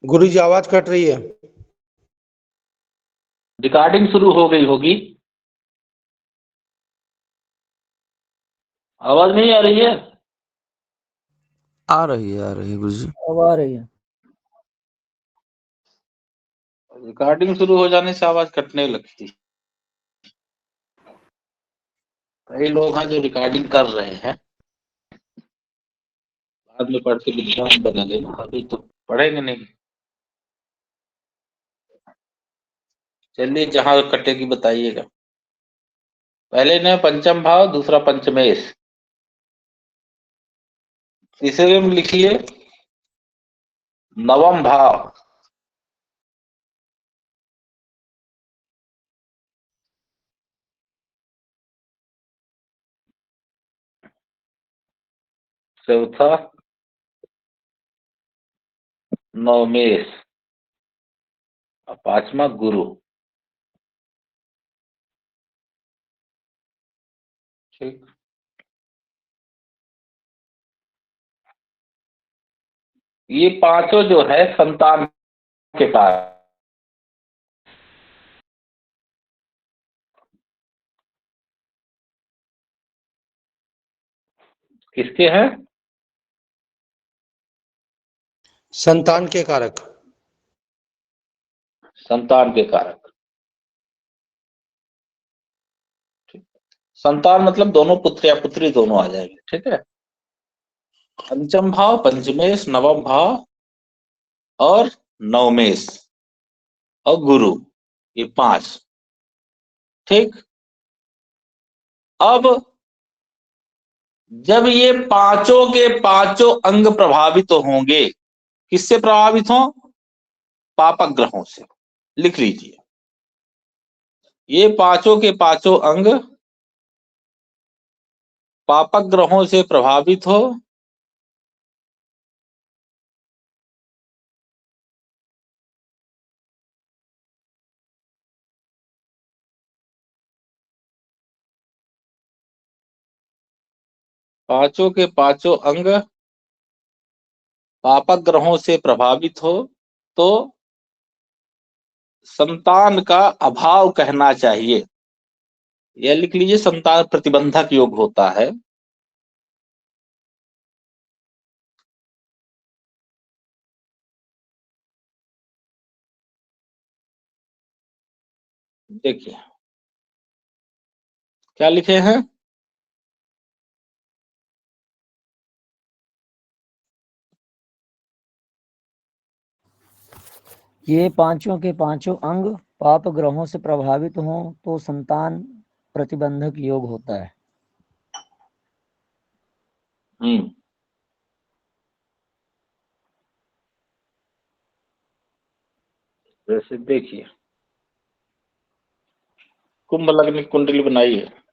गुरु जी आवाज कट रही है। रिकॉर्डिंग शुरू हो गई होगी। आवाज नहीं आ रही है? आ रही है गुरु जी। अब आ रही है। रिकॉर्डिंग शुरू हो जाने से आवाज कटने लगती। कई लोग हैं जो रिकॉर्डिंग कर रहे हैं, बाद में पढ़ के विद्वान बनेंगे, अभी तो पढ़ेंगे नहीं। चलिए जहां कटेगी बताइएगा। पहले ने पंचम भाव, दूसरा पंचमेश। तीसरे में लिखिए नवम भाव। चौथा नवमेश और पांचवा गुरु। ठीक। ये पांचों जो है संतान के पास। किसके हैं? संतान के कारक। संतान के कारक। संतान मतलब दोनों पुत्र या पुत्री दोनों आ जाएंगे। ठीक है। पंचम भाव, पंचमेश, नवम भाव और नवमेश और गुरु, ये पांच। ठीक। अब जब ये पांचों के पांचों अंग प्रभावित होंगे, किससे प्रभावित हो? पापक ग्रहों से। लिख लीजिए, ये पांचों के पांचों अंग पापक ग्रहों से प्रभावित हो पांचों के पांचों अंग पापक ग्रहों से प्रभावित हो तो संतान का अभाव कहना चाहिए। यह लिख लीजिए, संतान प्रतिबंधक योग होता है। देखिए क्या लिखे हैं। ये पांचों के पांचों अंग पाप ग्रहों से प्रभावित हों तो संतान प्रतिबंधक योग होता है। जैसे देखिए, कुंभ लग्न की कुंडली बनाई है।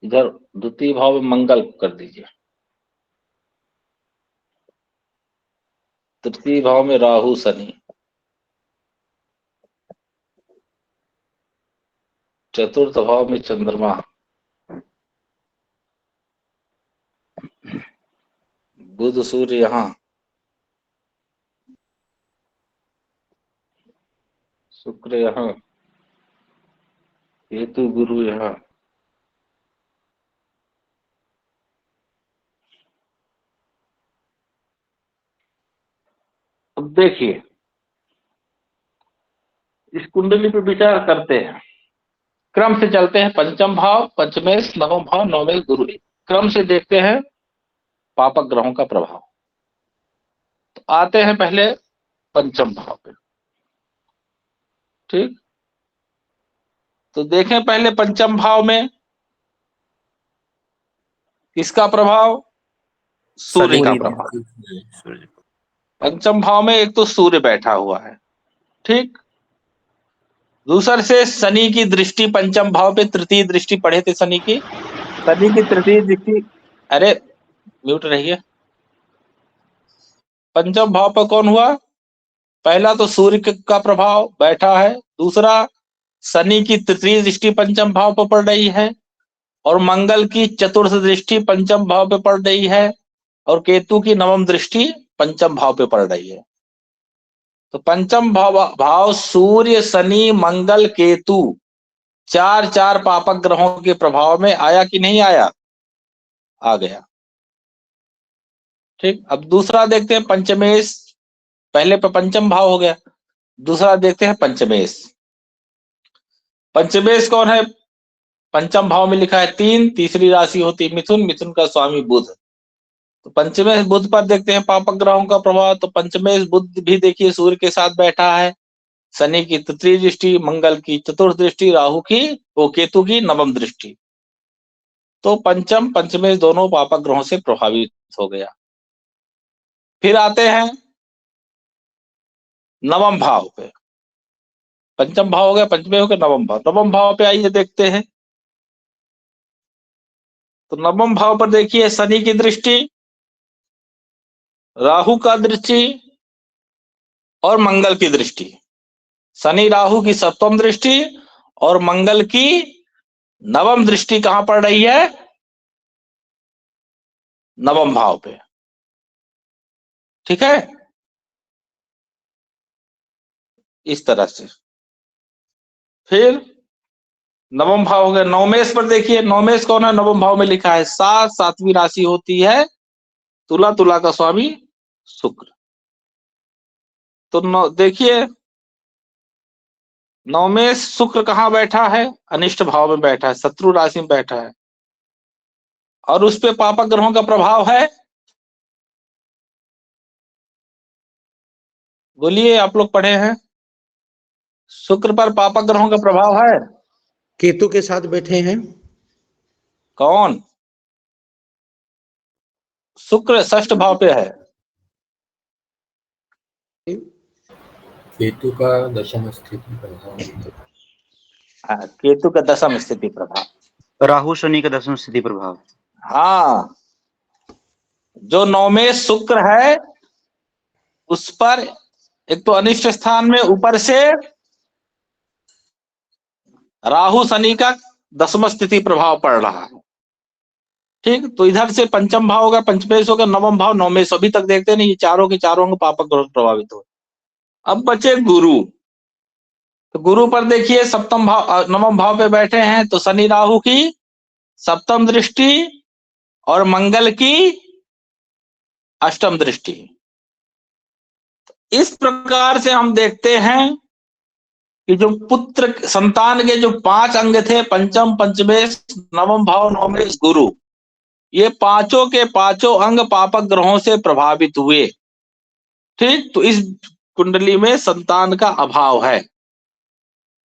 इधर द्वितीय भाव में मंगल कर दीजिए, तृतीय भाव में राहु शनि, चतुर्थ भाव में चंद्रमा, बुध सूर्य यहाँ, शुक्र यहाँ, केतु गुरु यहाँ। अब देखिए, इस कुंडली पे विचार करते हैं, क्रम से चलते हैं। पंचम भाव, पंचमेश, नवम भाव, नवमेश, गुरु, क्रम से देखते हैं पापक ग्रहों का प्रभाव। तो आते हैं पहले पंचम भाव पे। ठीक। तो देखें पहले पंचम भाव में किसका प्रभाव? सूर्य का प्रभाव। पंचम भाव में एक तो सूर्य बैठा हुआ है। ठीक। दूसरे से शनि की दृष्टि पंचम भाव पे, तृतीय दृष्टि पढ़े थे शनि की तृतीय दृष्टि, अरे म्यूट रहिए। पंचम भाव पर कौन हुआ? पहला तो सूर्य का प्रभाव बैठा है, दूसरा शनि की तृतीय दृष्टि पंचम भाव पर पड़ रही है, और मंगल की चतुर्थ दृष्टि पंचम भाव पे पड़ रही है, और केतु की नवम दृष्टि पंचम भाव पे पड़ रही है। तो पंचम भाव सूर्य, शनि, मंगल, केतु, चार चार पापक ग्रहों के प्रभाव में आया कि नहीं आया? आ गया। ठीक, अब दूसरा देखते हैं पंचमेश। पहले पे पंचम भाव हो गया, दूसरा देखते हैं पंचमेश। पंचमेश कौन है? पंचम भाव में लिखा है 3, तीसरी राशि होती मिथुन, मिथुन का स्वामी बुध। तो पंचमेश बुध पर देखते हैं पापक ग्रहों का प्रभाव। तो पंचमेश बुध भी देखिए सूर्य के साथ बैठा है, शनि की तृतीय दृष्टि, मंगल की चतुर्थ दृष्टि, राहु की केतु की नवम दृष्टि। तो पंचम पंचमेश दोनों पापक ग्रहों से प्रभावित हो गया। फिर आते हैं नवम भाव पे। पंचम भाव हो गया, पंचमेश हो गया, नवम भाव। नवम भाव पे आइए देखते हैं। तो नवम भाव पर देखिए शनि की दृष्टि, राहु का दृष्टि और मंगल की दृष्टि। शनि राहु की सप्तम दृष्टि और मंगल की नवम दृष्टि कहां पड़ रही है? नवम भाव पे। ठीक है, इस तरह से। फिर नवम भाव हो गया। नवमेश पर देखिए, नवमेश कौन है? नवम भाव में लिखा है 7, सातवीं राशि होती है तुला, तुला का स्वामी शुक्र। तो देखिए नवमेश शुक्र कहां बैठा है? अनिष्ट भाव में बैठा है, शत्रु राशि में बैठा है, और उस पे पापक ग्रहों का प्रभाव है। बोलिए, आप लोग पढ़े हैं, शुक्र पर पापक ग्रहों का प्रभाव है। केतु के साथ बैठे हैं। कौन? शुक्र षष्ठ भाव पे है। केतु का दशम स्थिति प्रभाव, हाँ, केतु का दशम स्थिति प्रभाव, राहु शनि का दशम स्थिति प्रभाव। हाँ, जो नवमेश शुक्र है उस पर एक तो अनिष्ट स्थान में ऊपर से राहु शनि का दशम स्थिति प्रभाव पड़ रहा है। ठीक, तो इधर से पंचम भाव होगा, पंचमेश होगा, नवम भाव, नवमेश। अभी तक देखते नहीं, ये चारों के चारों अंग पापक ग्रह प्रभावित हो। अब बचे गुरु। तो गुरु पर देखिए सप्तम भाव, नवम भाव पे बैठे हैं, तो शनि राहु की सप्तम दृष्टि और मंगल की अष्टम दृष्टि। इस प्रकार से हम देखते हैं कि जो पुत्र संतान के जो 5 अंग थे, पंचम, पंचमेश, नवम भाव, नवमेश, गुरु, ये पांचों के पांचों अंग पापक ग्रहों से प्रभावित हुए। ठीक, तो इस कुंडली में संतान का अभाव है।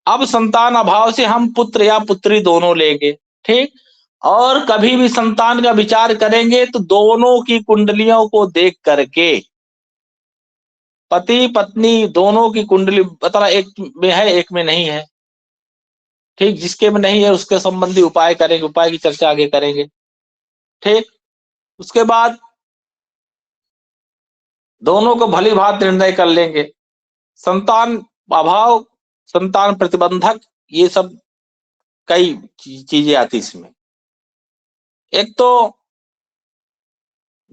अब संतान अभाव से हम पुत्र या पुत्री दोनों लेंगे। ठीक, और कभी भी संतान का विचार करेंगे तो दोनों की कुंडलियों को देख करके, पति पत्नी दोनों की कुंडली बता, एक में है एक में नहीं है। ठीक, जिसके में नहीं है उसके संबंधी उपाय करेंगे, उपाय की चर्चा आगे करेंगे। ठीक, उसके बाद दोनों को भली भांति निर्णय कर लेंगे। संतान अभाव, संतान प्रतिबंधक, ये सब कई चीजें आती इसमें। एक तो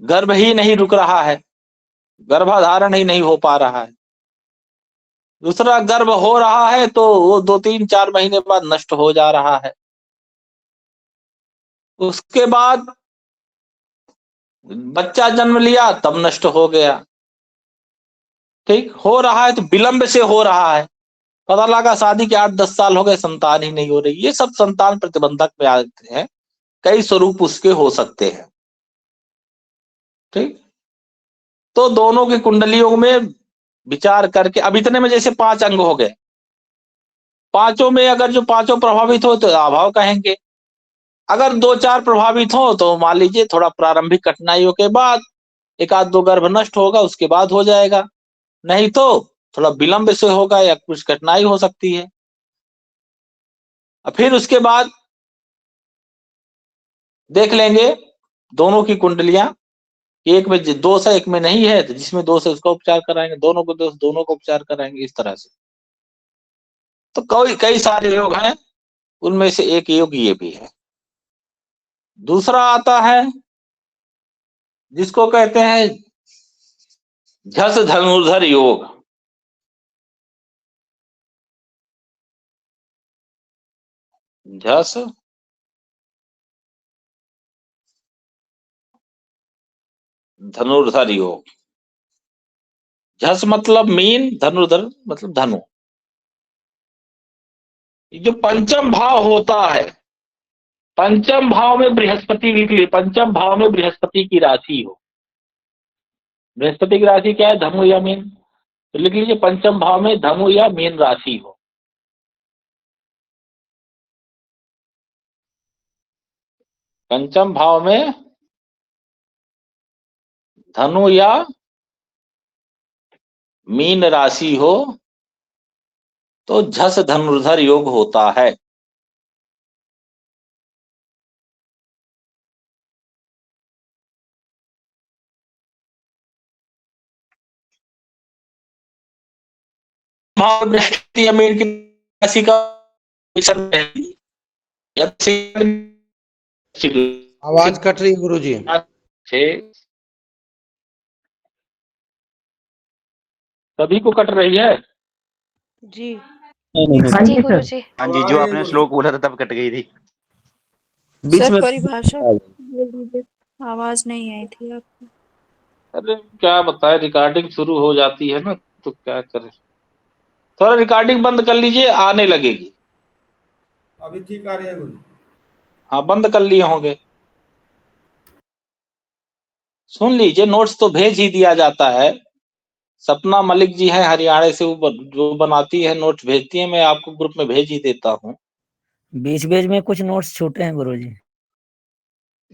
गर्भ ही नहीं रुक रहा है, गर्भाधारण ही नहीं हो पा रहा है। दूसरा, गर्भ हो रहा है तो वो 2, 3, 4 महीने बाद नष्ट हो जा रहा है। उसके बाद बच्चा जन्म लिया तब नष्ट हो गया। ठीक, हो रहा है तो विलंब से हो रहा है, पता लगा शादी के 8-10 साल हो गए, संतान ही नहीं हो रही। ये सब संतान प्रतिबंधक में आते हैं, कई स्वरूप उसके हो सकते हैं। ठीक, तो दोनों की कुंडलियों में विचार करके, अब इतने में जैसे 5 अंग हो गए, पांचों में अगर जो पांचों प्रभावित हो तो अभाव कहेंगे। अगर 2-4 प्रभावित हो तो मान लीजिए थोड़ा प्रारंभिक कठिनाइयों के बाद 1-2 गर्भ नष्ट होगा, उसके बाद हो जाएगा। नहीं तो थोड़ा विलंब से होगा या कुछ कठिनाई हो सकती है। और फिर उसके बाद देख लेंगे दोनों की कुंडलियां, एक में दोष है एक में नहीं है, तो जिसमें दोष है उसका उपचार कराएंगे, दोनों को दोष दोनों को उपचार कराएंगे, इस तरह से। तो कई सारे योग हैं, उनमें से एक योग ये भी है। दूसरा आता है जिसको कहते हैं झस धनुर्धर योग। झस धनुर्धर योग। झस मतलब मीन, धनुर्धर मतलब धनु। जो पंचम भाव होता है, पंचम भाव में बृहस्पति निकली, पंचम भाव में बृहस्पति की राशि हो। बृहस्पति की राशि क्या है? धनु या मीन। तो लिख लीजिए पंचम भाव में धनु या मीन राशि हो। पंचम भाव में धनु या मीन राशि हो तो झस धनुर्धर योग होता है। भाव बृहस्पति या मीन की राशि का आवाज कट रही है गुरुजी। सभी को कट रही है जी। हाँ जी गुरुजी। हाँ जी, जो आपने श्लोक बोला था तब कट गई थी। बीच सर में परिभाषा बोल दीजिए, आवाज नहीं आई थी आपकी। अरे क्या बताए, रिकॉर्डिंग शुरू हो जाती है ना, तो क्या करें। थोड़ा रिकॉर्डिंग बंद कर लीजिए, आने लगेगी। अभी ठीक आ रही है गुरु। हाँ बंद कर लिए होंगे। सुन लीजिए, नोट्स तो भेज ही दिया जाता है। सपना मलिक जी है हरियाणा से, वो जो बनाती है नोट्स भेजती है, मैं आपको ग्रुप में भेज ही देता हूँ। बीच बीच में कुछ नोट्स छूटे हैं गुरुजी।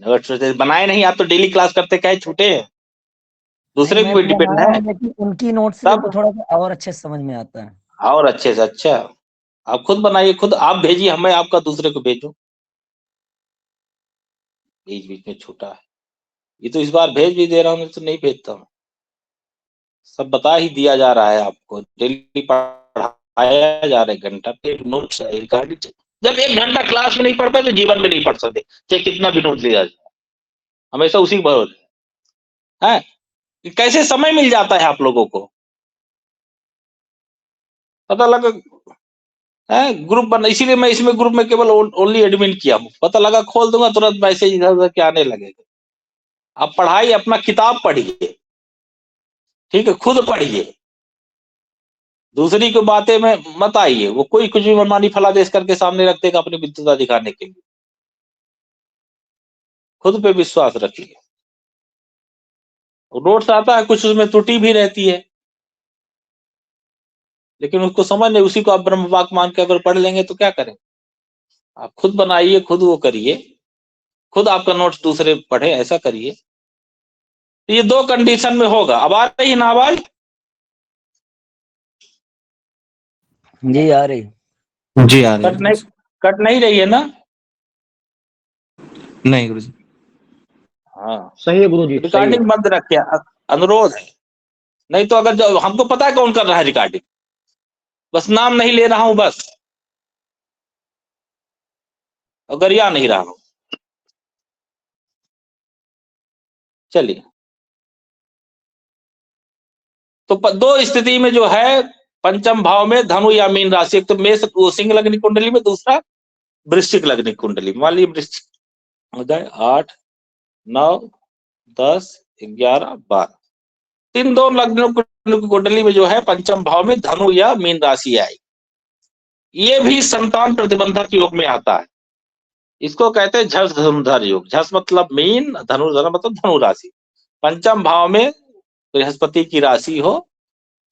नोट्स बनाए नहीं, आप तो डेली क्लास करते, क्या छूटे हैं? दूसरे नहीं, पे मैं डिपेंड बना रहा है। हूं, लेकिन उनकी नोट्स से तब थोड़ा सा और अच्छे से समझ में आता है। और अच्छे से अच्छा आप खुद बनाइए, खुद आप भेजिए, हमें आपका दूसरे को भेजूं। बीच बीच में छूटा है, ये तो इस बार भेज भी दे रहा हूँ, तो नहीं भेजता हूँ। सब बता ही दिया जा रहा है आपको, डेली पढ़ाया जा रहा है, घंटा पे नोट्स रिकॉर्डिंग। जब 1 घंटा क्लास में नहीं पढ़ पाए तो जीवन में नहीं पढ़ सकते, चाहे कितना भी नोट लिया जाए, हमेशा उसी भरोसे है। कैसे समय मिल जाता है आप लोगों को, पता लगा है। ग्रुप बना, इसीलिए मैं इसमें ग्रुप में केवल ओनली एडमिन किया हूँ। पता लगा खोल दूंगा तुरंत मैसेज इधर उधर के आने लगेगा। आप पढ़ाई, अपना किताब पढ़िए, ठीक है, खुद पढ़िए, दूसरी को बातें में मत आइए। वो कोई कुछ भी मनमानी फलादेश करके सामने रख देगा अपनी विद्वता दिखाने के लिए। खुद पे विश्वास रखिए। नोट्स आता है, कुछ उसमें त्रुटि भी रहती है, लेकिन उसको समझ नहीं, उसी को आप ब्रह्म वाक्य मान के अगर पढ़ लेंगे तो क्या करें। आप खुद बनाइए, खुद वो करिए, खुद आपका नोट्स दूसरे पढ़े, ऐसा करिए। तो ये 2 कंडीशन में होगा। अब आ रही है ना आवाज? जी आ रही। जी आ रही है। कट नहीं रही है ना? नहीं गुरुजी। हाँ सही है गुरुजी। रिकॉर्डिंग बंद रखिए, अनुरोध है। नहीं तो अगर जो हमको पता है कौन कर रहा है रिकॉर्डिंग, बस नाम नहीं ले रहा हूं, बस अगर या नहीं रहा हूं। चलिए, तो 2 स्थिति में जो है पंचम भाव में धनु या मीन राशि, एक तो मेष वो सिंह लग्नि कुंडली में, दूसरा वृश्चिक लग्नि कुंडली। मान लीजिए वृश्चिक हो जाए 8 9 10 11 12, 3 लग्नों की कुंडली में जो है पंचम भाव में धनु या मीन राशि आएगी। ये भी संतान प्रतिबंधक योग में आता है। इसको कहते हैं झस धनुर्धर योग। झस मतलब मीन, धनुर्धर मतलब धनु राशि। पंचम भाव में बृहस्पति की राशि हो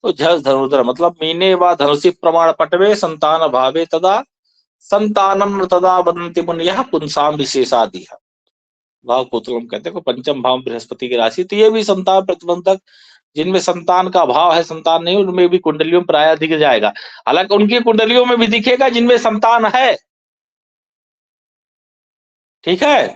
तो झस धनुर्धर मतलब मीने व धनुषि प्रमाण पटवे संतान भावे तदा संतानम तदा वदन्ति मुनयः पुंसाम विशेषादिह। भाव पुत्रम कहते हैं। पंचम भाव बृहस्पति की राशि, तो ये भी संतान प्रतिबंधक, जिनमें संतान का भाव है, संतान नहीं, उनमें भी कुंडलियों में प्राय दिख जाएगा। हालांकि उनकी कुंडलियों में भी दिखेगा जिनमें संतान है, ठीक है,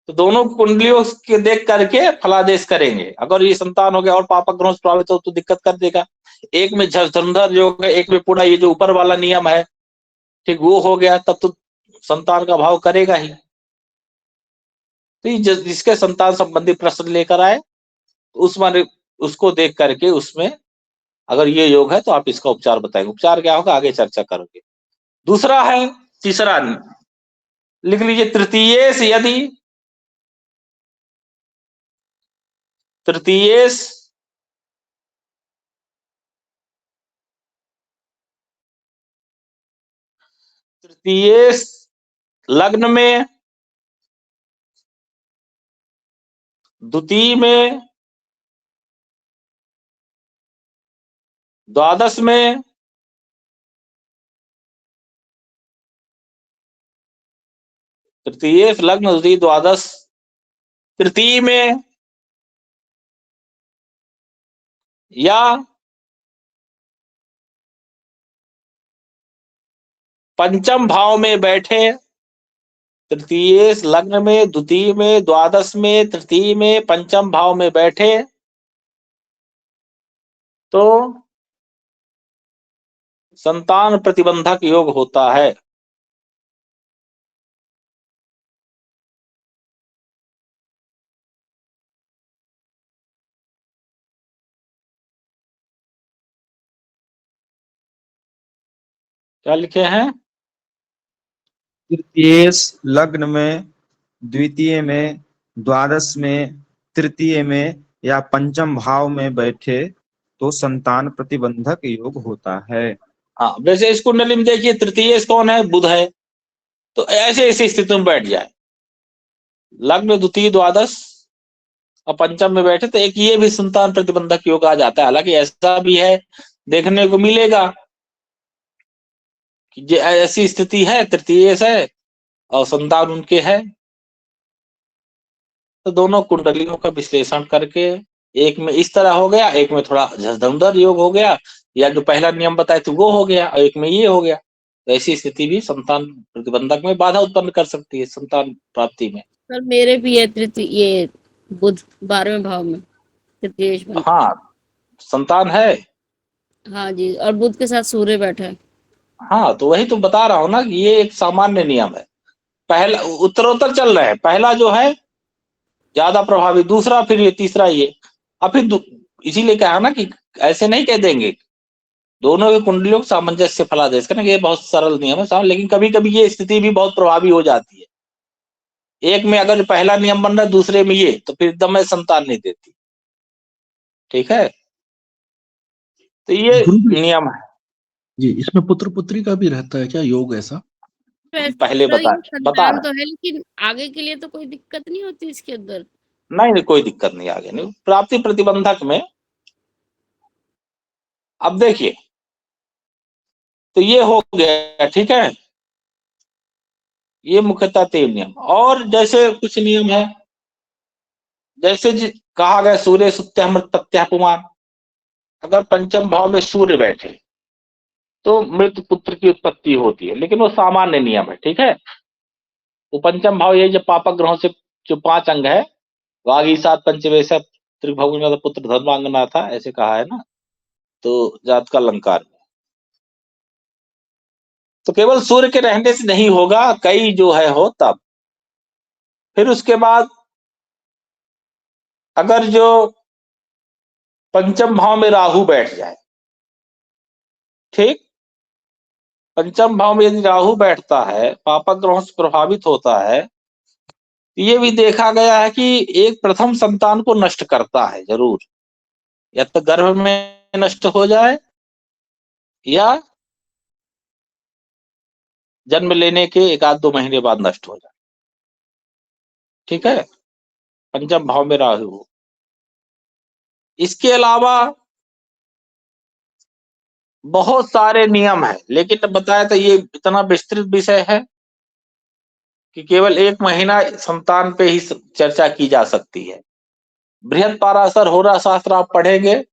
तो दोनों कुंडलियों के देख करके फलादेश करेंगे। अगर ये संतान हो गया और पापक ग्रहों से प्रभावित हो तो दिक्कत कर देगा। एक में धनुर्धर योग है, एक में पूरा ये जो ऊपर वाला नियम है, ठीक, वो हो गया, तब तो संतान का भाव करेगा ही। तो जिसके संतान संबंधी प्रश्न लेकर आए उस माने उसको देख करके उसमें अगर ये योग है तो आप इसका उपचार बताएंगे। उपचार क्या होगा आगे चर्चा करोगे। दूसरा है, तीसरा लिख लीजिए, तृतीयेश यदि तृतीयेश तृतीयेश लग्न में, द्वितीय में, द्वादश में, तृतीयेश लग्न, द्वितीय, द्वादश, तृतीय में या पंचम भाव में बैठे, तृतीय लग्न में, द्वितीय में, द्वादश में, तृतीय में, पंचम भाव में बैठे तो संतान प्रतिबंधक योग होता है। क्या लिखे हैं? तृतीय लग्न में, द्वितीय में, द्वादश में, तृतीय में या पंचम भाव में बैठे तो संतान प्रतिबंधक योग होता है। हाँ, वैसे इस कुंडली में देखिए तृतीय कौन है? बुध है। तो ऐसे ऐसी स्थिति में बैठ जाए, लग्न, द्वितीय, द्वादश और पंचम में बैठे तो एक ये भी संतान प्रतिबंधक योग आ जाता है। हालांकि ऐसा भी है, देखने को मिलेगा कि ऐसी स्थिति है, तृतीय है और संतान उनके है, तो दोनों कुंडलियों का विश्लेषण करके एक में इस तरह हो गया, एक में थोड़ा झंझर योग हो गया, या जो पहला नियम बताए थे वो हो गया और एक में ये हो गया, तो ऐसी स्थिति भी संतान प्रतिबंधक में बाधा उत्पन्न कर सकती है संतान प्राप्ति में। सर मेरे भी है तृतीय, ये बुध 12वें भाव में तृतीय। हाँ, संतान है। हाँ जी, और बुध के साथ सूर्य बैठा है। हाँ, तो वही तो बता रहा हूँ ना कि ये एक सामान्य नियम है। पहला उत्तरोत्तर चल रहे हैं, पहला जो है ज्यादा प्रभावी, दूसरा फिर ये, तीसरा ये, और फिर इसीलिए कहा ना कि ऐसे नहीं कह देंगे, दोनों के कुंडलियों को सामंजस्य फलादेश करना, ये बहुत सरल नियम है। लेकिन कभी कभी ये स्थिति भी बहुत प्रभावी हो जाती है। एक में अगर पहला नियम बन रहा है, दूसरे में ये, तो फिर एकदम में संतान नहीं देती। ठीक है, तो ये नियम है जी। इसमें पुत्र पुत्री का भी रहता है क्या योग ऐसा? पहले बता संतान तो है, लेकिन आगे के लिए तो कोई दिक्कत नहीं होती इसके अंदर। नहीं, कोई दिक्कत नहीं, आगे नहीं। प्राप्ति प्रतिबंधक में अब देखिए, तो ये हो गया, ठीक है, ये मुख्यतः 3 नियम। और जैसे कुछ नियम है, जैसे कहा गया सूर्य सुत्य मृत प्रत्यापुमान, अगर पंचम भाव में सूर्य बैठे तो मृत पुत्र की उत्पत्ति होती है, लेकिन वो सामान्य नियम है। ठीक है, वो पंचम भाव ये जब पापक ग्रहों से जो 5 अंग है, वागी सात पंचवेश त्रिभुवन पुत्र धर्मांगना था, ऐसे कहा है ना, तो जात का अलंकार, तो केवल सूर्य के रहने से नहीं होगा, कई जो है हो तब। फिर उसके बाद अगर जो पंचम भाव में राहु बैठ जाए, ठीक, पंचम भाव में यदि राहु बैठता है, पापक ग्रहों से प्रभावित होता है, तो ये भी देखा गया है कि एक प्रथम संतान को नष्ट करता है जरूर, या तो गर्भ में नष्ट हो जाए या जन्म लेने के 1-2 महीने बाद नष्ट हो जाए। ठीक है, पंचम भाव में राहु। इसके अलावा बहुत सारे नियम है, लेकिन बताया तो ये इतना विस्तृत विषय है कि केवल 1 महीना संतान पे ही चर्चा की जा सकती है। बृहद पाराशर होरा शास्त्र आप पढ़ेंगे,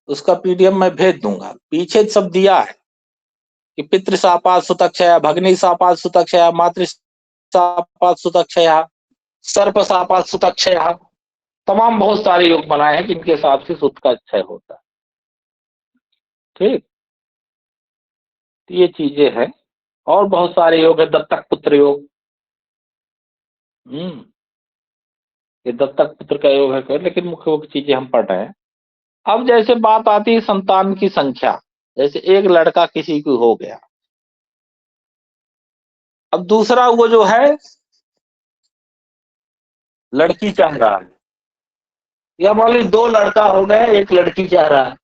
उसका पीडीएफ मैं भेज दूंगा, पीछे सब दिया है कि पितृ सापात सुतक्षया, भग्नि सापात सुतक्षया, मातृ सापात सुतक्षया, सर्प सापात सुतक्षया, तमाम बहुत सारे योग बनाए हैं जिनके हिसाब से सुत का क्षय होता है। ठीक, तो ये चीजें हैं। और बहुत सारे योग है, दत्तक पुत्र योग। ये दत्तक पुत्र का योग है, लेकिन मुख्य मुख्य चीजें हम पढ़ रहे हैं। अब जैसे बात आती है संतान की संख्या, जैसे एक लड़का किसी को हो गया, अब दूसरा वो जो है लड़की चाह रहा है, या मान ली 2 लड़का हो गए, एक लड़की चाह रहा है,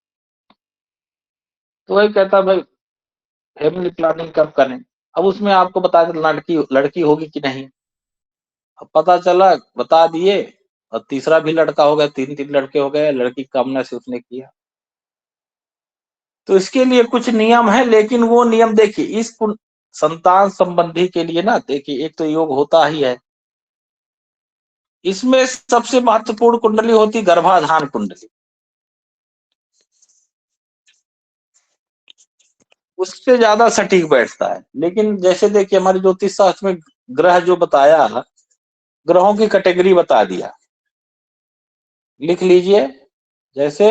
तो वही कहता भाई फैमिली प्लानिंग कब करें। अब उसमें आपको बता दें लड़की होगी कि नहीं। अब पता चला, बता दिए, और तीसरा भी लड़का हो गया, 3 लड़के हो गए, लड़की कामना से उसने किया। तो इसके लिए कुछ नियम है, लेकिन वो नियम देखिए इस संतान संबंधी के लिए ना, देखिए एक तो योग होता ही है, इसमें सबसे महत्वपूर्ण कुंडली होती गर्भाधान कुंडली, उससे ज्यादा सटीक बैठता है। लेकिन जैसे देखिए हमारे ज्योतिष शास्त्र में ग्रह जो बताया, ग्रहों की कैटेगरी बता दिया, लिख लीजिए। जैसे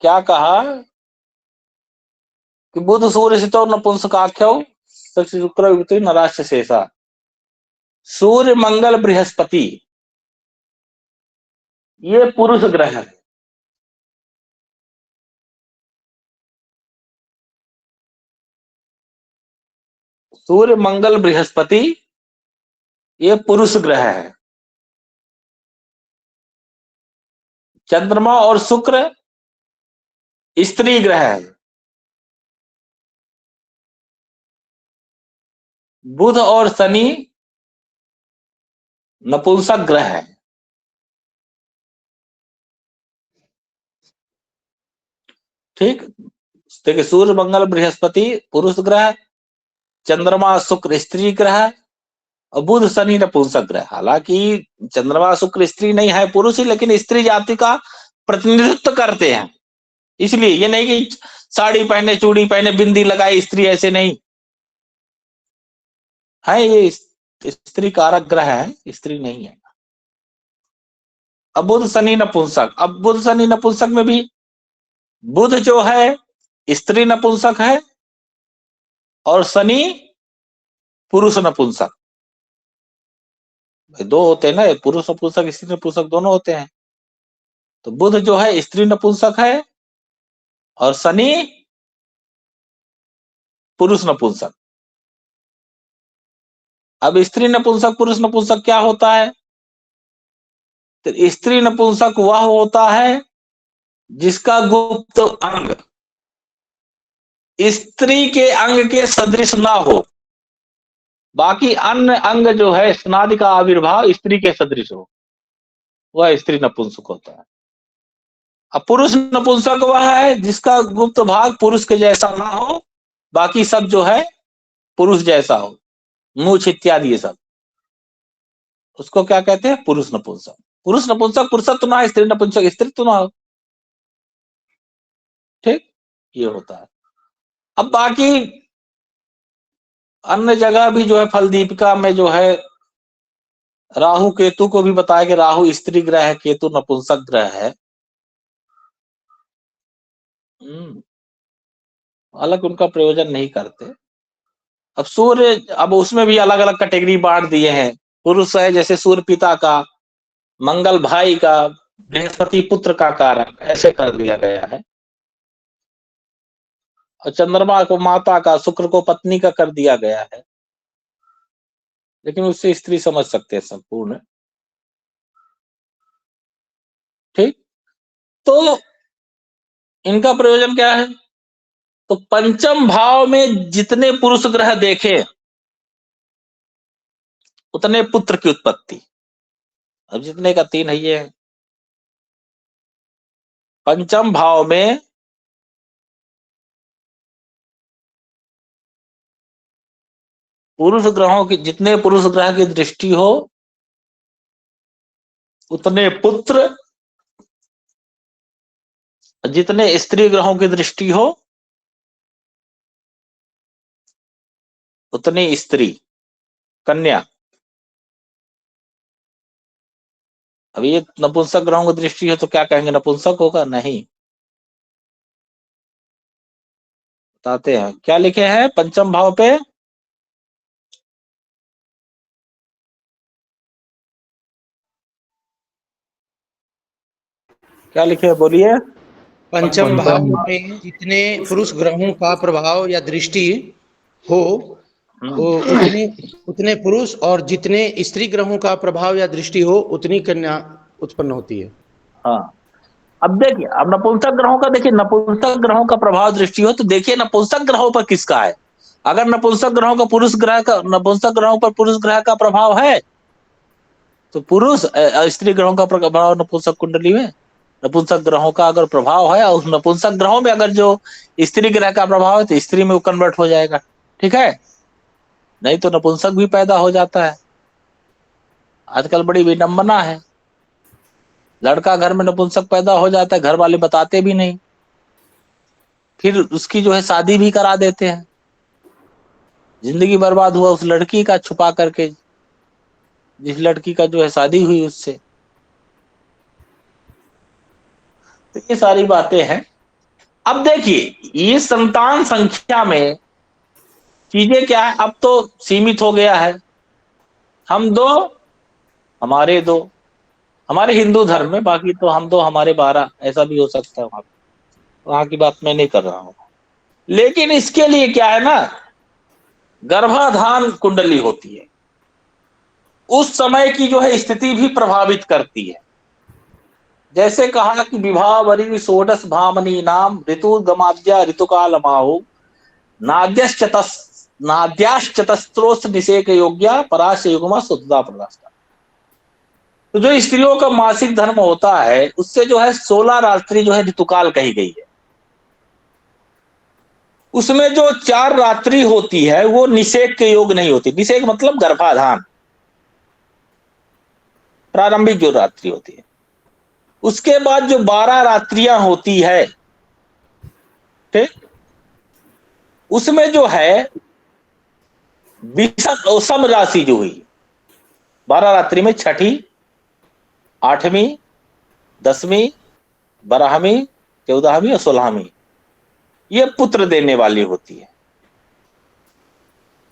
क्या कहा कि बुध सूर्य सितो नपुंसकाख्यो शशि शुक्र युति नराश्य शेषा। सूर्य मंगल बृहस्पति ये पुरुष ग्रह है, सूर्य मंगल बृहस्पति ये पुरुष ग्रह है। चंद्रमा और शुक्र स्त्री ग्रह है। बुध और शनि नपुंसक ग्रह है। ठीक, देखिए सूर्य मंगल बृहस्पति पुरुष ग्रह, चंद्रमा शुक्र स्त्री ग्रह, और बुध शनि नपुंसक ग्रह। हालांकि चंद्रमा शुक्र स्त्री नहीं है, पुरुष ही, लेकिन स्त्री जाति का प्रतिनिधित्व करते हैं। इसलिए ये नहीं कि साड़ी पहने, चूड़ी पहने, बिंदी लगाए स्त्री, ऐसे नहीं है, ये स्त्री कारक ग्रह है, स्त्री नहीं है। अब बुध शनि नपुंसक, अब बुध शनि नपुंसक में भी बुध जो है स्त्री नपुंसक है, और शनि पुरुष नपुंसक। दो होते हैं ना, पुरुष नपुंसक स्त्री नपुंसक दोनों होते हैं। तो बुध जो है स्त्री नपुंसक है, और शनि पुरुष नपुंसक। अब स्त्री नपुंसक पुरुष नपुंसक क्या होता है? तो स्त्री नपुंसक वह होता है जिसका गुप्त अंग स्त्री के अंग के सदृश ना हो, बाकी अन्य अंग जो है स्नादि का आविर्भाव स्त्री के सदृश हो, वह स्त्री नपुंसक होता है। अब पुरुष नपुंसक वह है जिसका गुप्त भाग पुरुष के जैसा ना हो, बाकी सब जो है पुरुष जैसा हो, मूछ इत्यादि ये सब, उसको क्या कहते हैं? पुरुष नपुंसक। पुरुष नपुंसक पुरुषत्व ना, स्त्री नपुंसक स्त्रीत्व ना हो। ठीक, ये होता है। अब बाकी अन्य जगह भी जो है फल दीपिका में जो है राहु केतु को भी बताया कि राहु स्त्री ग्रह है, केतु नपुंसक ग्रह है। अलग उनका प्रयोजन नहीं करते। अब सूर्य, अब उसमें भी अलग अलग कैटेगरी बांट दिए हैं। पुरुष है जैसे सूर्य पिता का, मंगल भाई का, बृहस्पति पुत्र का कारक, ऐसे कर दिया गया है। और चंद्रमा को माता का, शुक्र को पत्नी का कर दिया गया है, लेकिन उससे स्त्री समझ सकते हैं संपूर्ण। ठीक, तो इनका प्रयोजन क्या है? तो पंचम भाव में जितने पुरुष ग्रह देखे उतने पुत्र की उत्पत्ति। अब जितने का 3 है ये पंचम भाव में पुरुष ग्रहों की, जितने पुरुष ग्रह की दृष्टि हो उतने पुत्र, जितने स्त्री ग्रहों की दृष्टि हो उतनी स्त्री, कन्या। अब ये नपुंसक ग्रहों की दृष्टि हो तो क्या कहेंगे, नपुंसक होगा? नहीं, बताते हैं क्या लिखे हैं पंचम भाव पे। क्या लिखे हैं बोलिए। पंचम भाव में जितने पुरुष ग्रहों का प्रभाव या दृष्टि हो वो उतने उतने पुरुष, और जितने स्त्री ग्रहों का प्रभाव या दृष्टि हो उतनी कन्या उत्पन्न होती है। हाँ, अब देखिए, अब नपुंसक ग्रहों का देखिए, नपुंसक ग्रहों का प्रभाव दृष्टि हो तो देखिए नपुंसक ग्रहों पर किसका है। अगर नपुंसक ग्रहों का पुरुष ग्रह का, नपुंसक ग्रहों पर पुरुष ग्रह का प्रभाव है तो पुरुष, स्त्री ग्रहों का प्रभाव नपुंसक कुंडली में, नपुंसक ग्रहों का अगर प्रभाव है और उस नपुंसक ग्रहों में अगर जो स्त्री ग्रह का प्रभाव है तो स्त्री में वो कन्वर्ट हो जाएगा, ठीक है। नहीं तो नपुंसक भी पैदा हो जाता है। आजकल बड़ी विडंबना है, लड़का घर में नपुंसक पैदा हो जाता है, घर वाले बताते भी नहीं, फिर उसकी जो है शादी भी करा देते हैं। जिंदगी बर्बाद हुआ उस लड़की का, छुपा करके, जिस लड़की का जो है शादी हुई उससे। तो ये सारी बातें हैं। अब देखिए ये संतान संख्या में चीजें क्या है, अब तो सीमित हो गया है। हम दो, हमारे दो, हमारे हिंदू धर्म में, बाकी तो हम दो हमारे 12, ऐसा भी हो सकता है। वहां की बात मैं नहीं कर रहा हूं। लेकिन इसके लिए क्या है ना, गर्भाधान कुंडली होती है, उस समय की जो है स्थिति भी प्रभावित करती है। जैसे कहा कि विवाह वरी षोडश भामनी नाम ऋतु गमाद्या ऋतुकाल माहु नाद्याश्चतस्त्रोस निषेक योग्या पराश युग्मा शुद्धता प्रदाष्टा। तो जो स्त्रियों का मासिक धर्म होता है उससे जो है 16 रात्रि जो है ऋतुकाल कही गई है। उसमें जो 4 रात्रि होती है वो निषेक के योग नहीं होती। निषेक मतलब गर्भाधान, प्रारंभिक जो रात्रि होती है। उसके बाद जो 12 रात्रियां होती है, ठीक, उसमें जो है विषम सम राशि जो हुई 12 रात्रि में, छठी, 8वीं, 10वीं, 12वीं, 14वीं और 16वीं, ये पुत्र देने वाली होती है।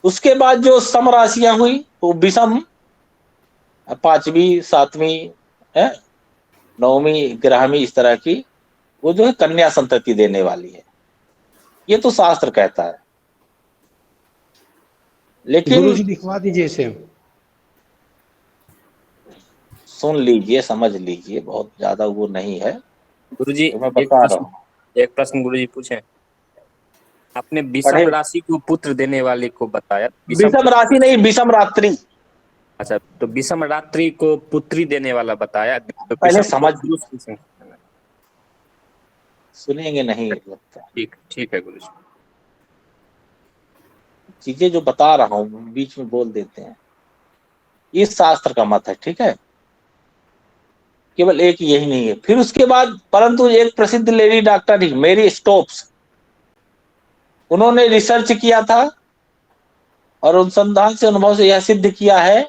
उसके बाद जो सम राशियां हुई वो विषम, 5वीं, 7वीं, 9वीं, 11वीं, इस तरह की, वो जो है कन्या संतति देने वाली है। ये तो शास्त्र कहता है। लेकिन गुरु जी लिखवा दीजिए इसे। सुन लीजिए, समझ लीजिए, बहुत ज्यादा वो नहीं है गुरुजी, तो मैं बता रहा हूँ। एक प्रश्न गुरुजी पूछे। आपने विषम राशि को पुत्र देने वाले को बताया, विषम राशि नहीं, विषम रात्रि। अच्छा, तो विषम रात्रि को पुत्री देने वाला बताया, तो पहले समझ, सुनेंगे नहीं लगता। ठीक है गुरुजी। चीजें जो बता रहा हूं बीच में बोल देते हैं, ये शास्त्र का मत है, ठीक है, केवल एक यही नहीं है। फिर उसके बाद परंतु एक प्रसिद्ध लेडी डॉक्टर थी, मेरी स्टोप्स, उन्होंने रिसर्च किया था और अनुसंधान से, अनुभव से यह सिद्ध किया है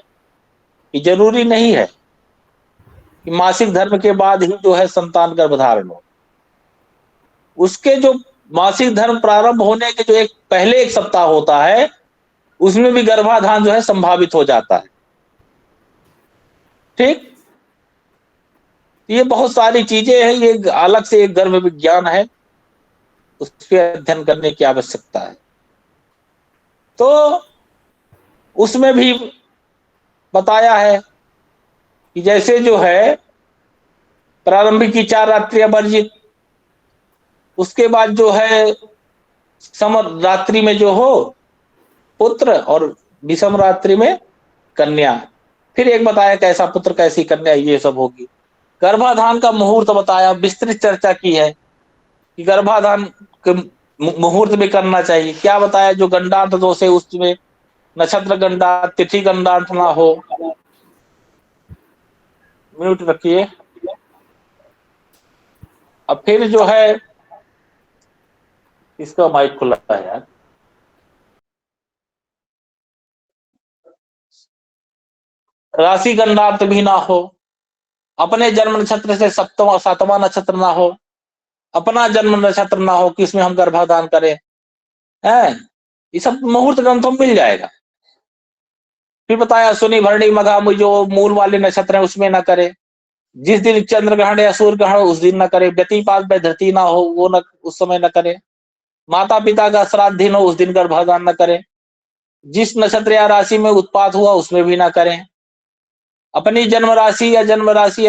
कि जरूरी नहीं है कि मासिक धर्म के बाद ही जो है संतान गर्भधारण हो। उसके जो मासिक धर्म प्रारंभ होने के जो पहले एक सप्ताह होता है उसमें भी गर्भाधान जो है संभावित हो जाता है, ठीक। ये बहुत सारी चीजें हैं, ये अलग से एक गर्भ विज्ञान है, उस पर अध्ययन करने की आवश्यकता है। तो उसमें भी बताया है कि जैसे जो है प्रारंभिक की 4 रात्रियां वर्जित, उसके बाद जो है सम रात्रि में जो हो पुत्र और विषम रात्रि में कन्या। फिर एक बताया कैसा पुत्र कैसी कन्या, ये सब होगी। गर्भाधान का मुहूर्त बताया, विस्तृत चर्चा की है कि गर्भाधान के मुहूर्त में करना चाहिए। क्या बताया, जो गंडांत दोष है उसमें नक्षत्र गंडांत, तिथि गंडांत ना हो। म्यूट रखिए। अब फिर जो है इसका माइक खुला है यार। राशि गंडार्थ भी ना हो, अपने जन्म नक्षत्र से सप्तम और सातवां नक्षत्र ना हो, अपना जन्म नक्षत्र ना हो कि इसमें हम गर्भाधान करें, है ये सब मुहूर्त ग्रंथों में मिल जाएगा। फिर बताया शनि भरणी मघा जो मूल वाले नक्षत्र है उसमें ना करे, जिस दिन चंद्र ग्रहण या सूर्य ग्रहण उस दिन न करे, व्यतिपात में धरती ना हो वो न उस समय न करे, माता पिता का श्राद्ध दिन हो उस दिन गर्भाधान न करें, जिस नक्षत्र या राशि में उत्पात हुआ उसमें भी ना करें, अपनी जन्म राशि या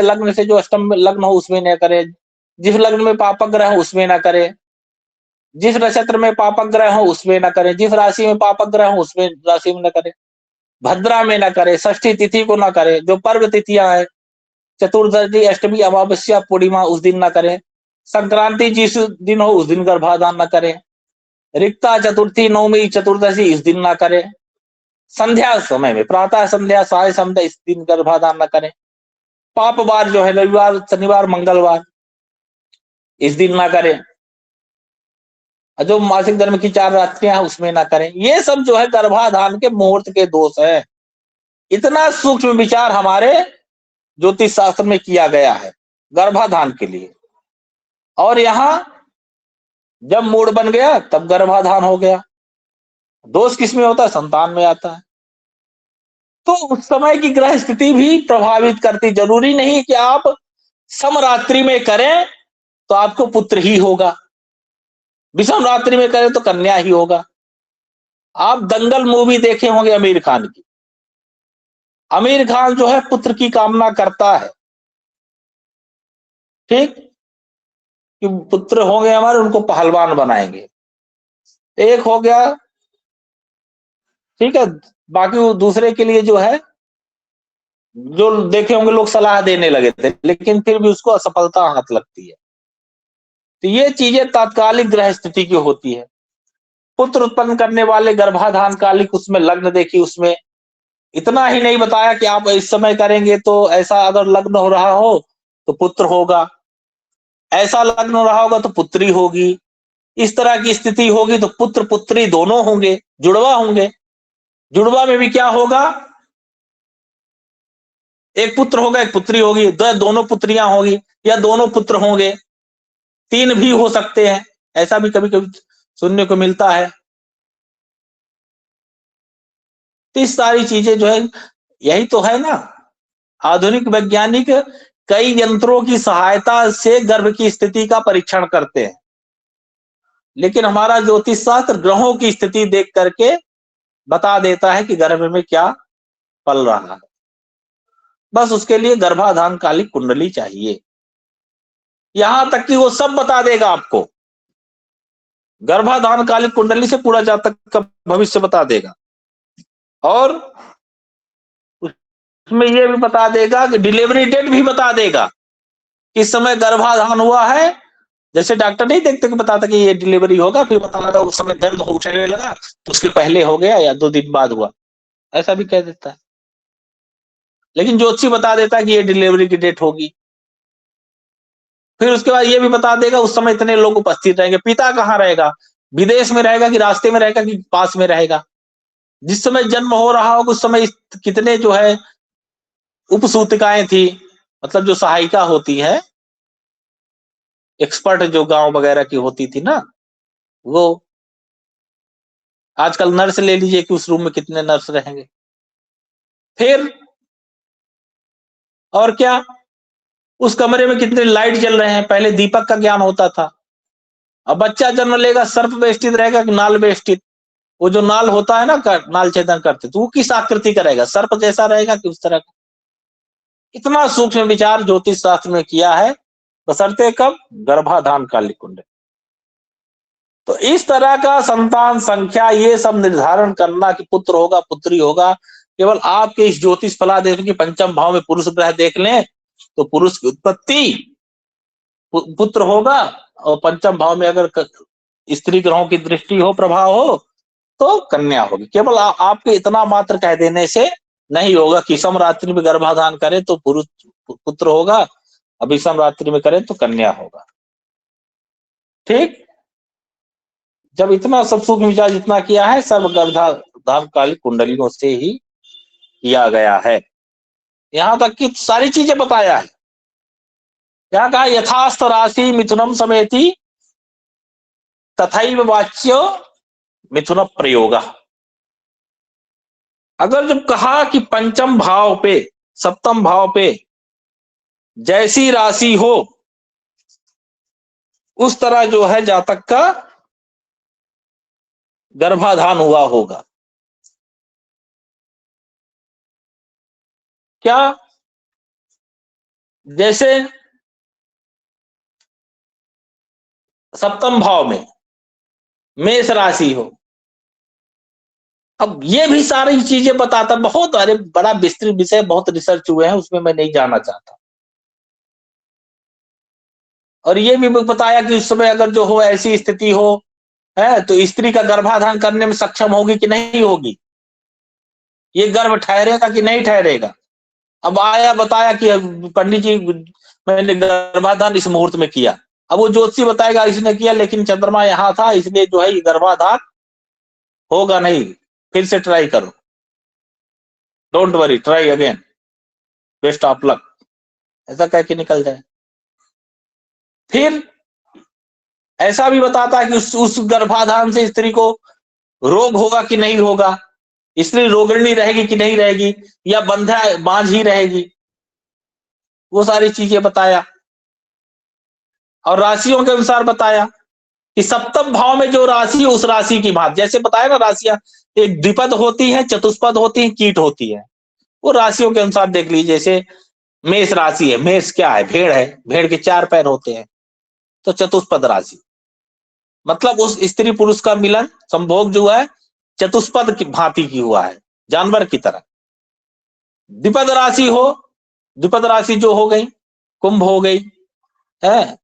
लग्न से जो अष्टम लग्न हो उसमें न करें, जिस लग्न में पापक ग्रह हो उसमें न करें, जिस नक्षत्र में पापक ग्रह हो उसमें न करें, जिस राशि में पापक ग्रह हो उसमें राशि में न करें, भद्रा में न करे, षष्ठी तिथि को न करे, जो पर्व तिथियां है चतुर्दशी अष्टमी अमावस्या पूर्णिमा उस दिन न करें, संक्रांति जिस दिन हो उस दिन गर्भाधान न करें, रिक्ता चतुर्थी नवमी चतुर्दशी इस दिन न करें, संध्या समय में प्रातः संध्या साय संध्या इस दिन गर्भाधान न करें, पापवार जो है रविवार शनिवार मंगलवार इस दिन ना करें, जो मासिक धर्म की 4 रात्रियां हैं उसमें ना करें। ये सब जो है गर्भाधान के मुहूर्त के दोष है। इतना सूक्ष्म विचार हमारे ज्योतिष शास्त्र में किया गया है गर्भाधान के लिए, और यहां जब मूड बन गया तब गर्भाधान हो गया। दोष किसमें होता है? संतान में आता है। तो उस समय की ग्रह स्थिति भी प्रभावित करती। जरूरी नहीं कि आप समरात्रि में करें तो आपको पुत्र ही होगा, विषम रात्रि में करें तो कन्या ही होगा। आप दंगल मूवी देखे होंगे आमिर खान की। आमिर खान जो है पुत्र की कामना करता है, ठीक, कि पुत्र होंगे हमारे, उनको पहलवान बनाएंगे। एक हो गया, ठीक है, बाकी वो दूसरे के लिए जो है, जो देखे होंगे लोग सलाह देने लगे थे, लेकिन फिर भी उसको असफलता हाथ लगती है। तो ये चीजें तात्कालिक ग्रह स्थिति की होती है। पुत्र उत्पन्न करने वाले गर्भाधान कालिक उसमें लग्न देखी, उसमें इतना ही नहीं बताया कि आप इस समय करेंगे तो ऐसा अगर लग्न हो रहा हो तो पुत्र होगा, ऐसा लग्न हो रहा होगा तो पुत्री होगी, इस तरह की स्थिति होगी तो पुत्र पुत्री दोनों होंगे, जुड़वा होंगे। जुड़वा में भी क्या होगा? एक पुत्र होगा एक पुत्री होगी, दोनों पुत्रियां होगी, या दोनों पुत्र होंगे, 3 भी हो सकते हैं, ऐसा भी कभी कभी सुनने को मिलता है। तो इस सारी चीजें जो है, यही तो है ना, आधुनिक वैज्ञानिक कई यंत्रों की सहायता से गर्भ की स्थिति का परीक्षण करते हैं, लेकिन हमारा ज्योतिष शास्त्र ग्रहों की स्थिति देख करके बता देता है कि गर्भ में क्या पल रहा है। बस उसके लिए गर्भाधान कालिक कुंडली चाहिए। यहां तक कि वो सब बता देगा आपको, गर्भाधान कालिक कुंडली से पूरा जातक का भविष्य बता देगा, और उसमें ये भी बता देगा कि डिलीवरी डेट भी बता देगा, किस समय गर्भाधान हुआ है। जैसे डॉक्टर नहीं देखते कि बताता कि ये डिलीवरी होगा, फिर बताता उस समय दर्द उठने लगा तो उसके पहले हो गया या 2 दिन बाद हुआ, ऐसा भी कह देता है। लेकिन ज्योतिषी बता देता है कि ये डिलीवरी की डेट होगी। फिर उसके बाद ये भी बता देगा उस समय इतने लोग उपस्थित रहेंगे। पिता कहाँ रहेगा? विदेश में रहेगा कि रास्ते में रहेगा कि पास में रहेगा? जिस समय जन्म हो रहा होगा उस समय कितने जो है उपसूतिकाएं थी, मतलब जो सहायिका होती है, एक्सपर्ट जो गांव वगैरह की होती थी ना, वो आजकल नर्स ले लीजिए कि उस रूम में कितने नर्स रहेंगे। फिर और क्या, उस कमरे में कितने लाइट जल रहे हैं। पहले दीपक का ज्ञान होता था, अब बच्चा जन्म लेगा सर्प बेष्टित रहेगा कि नाल बेष्टित? वो जो नाल होता है ना, नाल छेदन करते, तो वो किस आकृति का रहेगा? सर्प जैसा रहेगा कि उस तरह का? इतना सूक्ष्म विचार ज्योतिष शास्त्र में किया है, बशर्ते कब? गर्भाधान कालिक कुंडली। तो इस तरह का संतान संख्या ये सब निर्धारण करना कि पुत्र होगा पुत्री होगा, केवल आपके इस ज्योतिष फला देख कि पंचम भाव में पुरुष ग्रह देख लें तो पुरुष की उत्पत्ति पुत्र होगा, और पंचम भाव में अगर स्त्री ग्रहों की दृष्टि हो, प्रभाव हो, तो कन्या होगी। केवल आपके इतना मात्र कह देने से नहीं होगा कि समरात्रि में गर्भाधान करे तो पुरुष पुत्र होगा, अभी समरात्रि में करे तो कन्या होगा। ठीक, जब इतना सब सूक्ष्म विचार जितना किया है सब गर्भाधान कालिक कुंडलियों से ही किया गया है। यहां तक की सारी चीजें बताया है। क्या कहा? यथास्थ राशि मिथुनम समेति तथैव वाच्य मिथुन प्रयोग। अगर जब कहा कि पंचम भाव पे, सप्तम भाव पे जैसी राशि हो उस तरह जो है जातक का गर्भाधान हुआ होगा। क्या? जैसे सप्तम भाव में मेष राशि हो। अब ये भी सारी चीजें बताता, बहुत अरे बड़ा विस्तृत विषय, बहुत रिसर्च हुए हैं उसमें, मैं नहीं जाना चाहता। और ये भी बताया कि उस समय अगर जो हो ऐसी स्थिति हो है तो स्त्री का गर्भाधान करने में सक्षम होगी कि नहीं होगी, ये गर्भ ठहरेगा कि नहीं ठहरेगा। अब आया बताया कि पंडित जी मैंने गर्भाधान इस मुहूर्त में किया। अब वो ज्योतिषी बताएगा इसने किया लेकिन चंद्रमा यहां था इसलिए जो है गर्भाधान होगा नहीं, फिर से ट्राई करो, don't worry, try again, best of luck, ऐसा कह के निकल जाए। फिर ऐसा भी बताता है कि उस गर्भाधान से स्त्री को रोग होगा कि नहीं होगा, स्त्री रोगिणी रहेगी कि नहीं रहेगी, या बंधा बांझ ही रहेगी, वो सारी चीजें बताया। और राशियों के अनुसार बताया कि सप्तम भाव में जो राशि उस राशि की भांति, जैसे बताया ना राशियां एक द्विपद होती है, चतुष्पद होती है, कीट होती है, वो राशियों के अनुसार देख लीजिए। जैसे मेष राशि है, मेष क्या है? भेड़ है, भेड़ के 4 पैर होते हैं, तो चतुष्पद राशि मतलब उस स्त्री पुरुष का मिलन संभोग जो है चतुष्पद की भांति की हुआ है, जानवर की तरह। द्विपद राशि हो, द्विपद राशि जो हो गई, कुंभ हो गई है,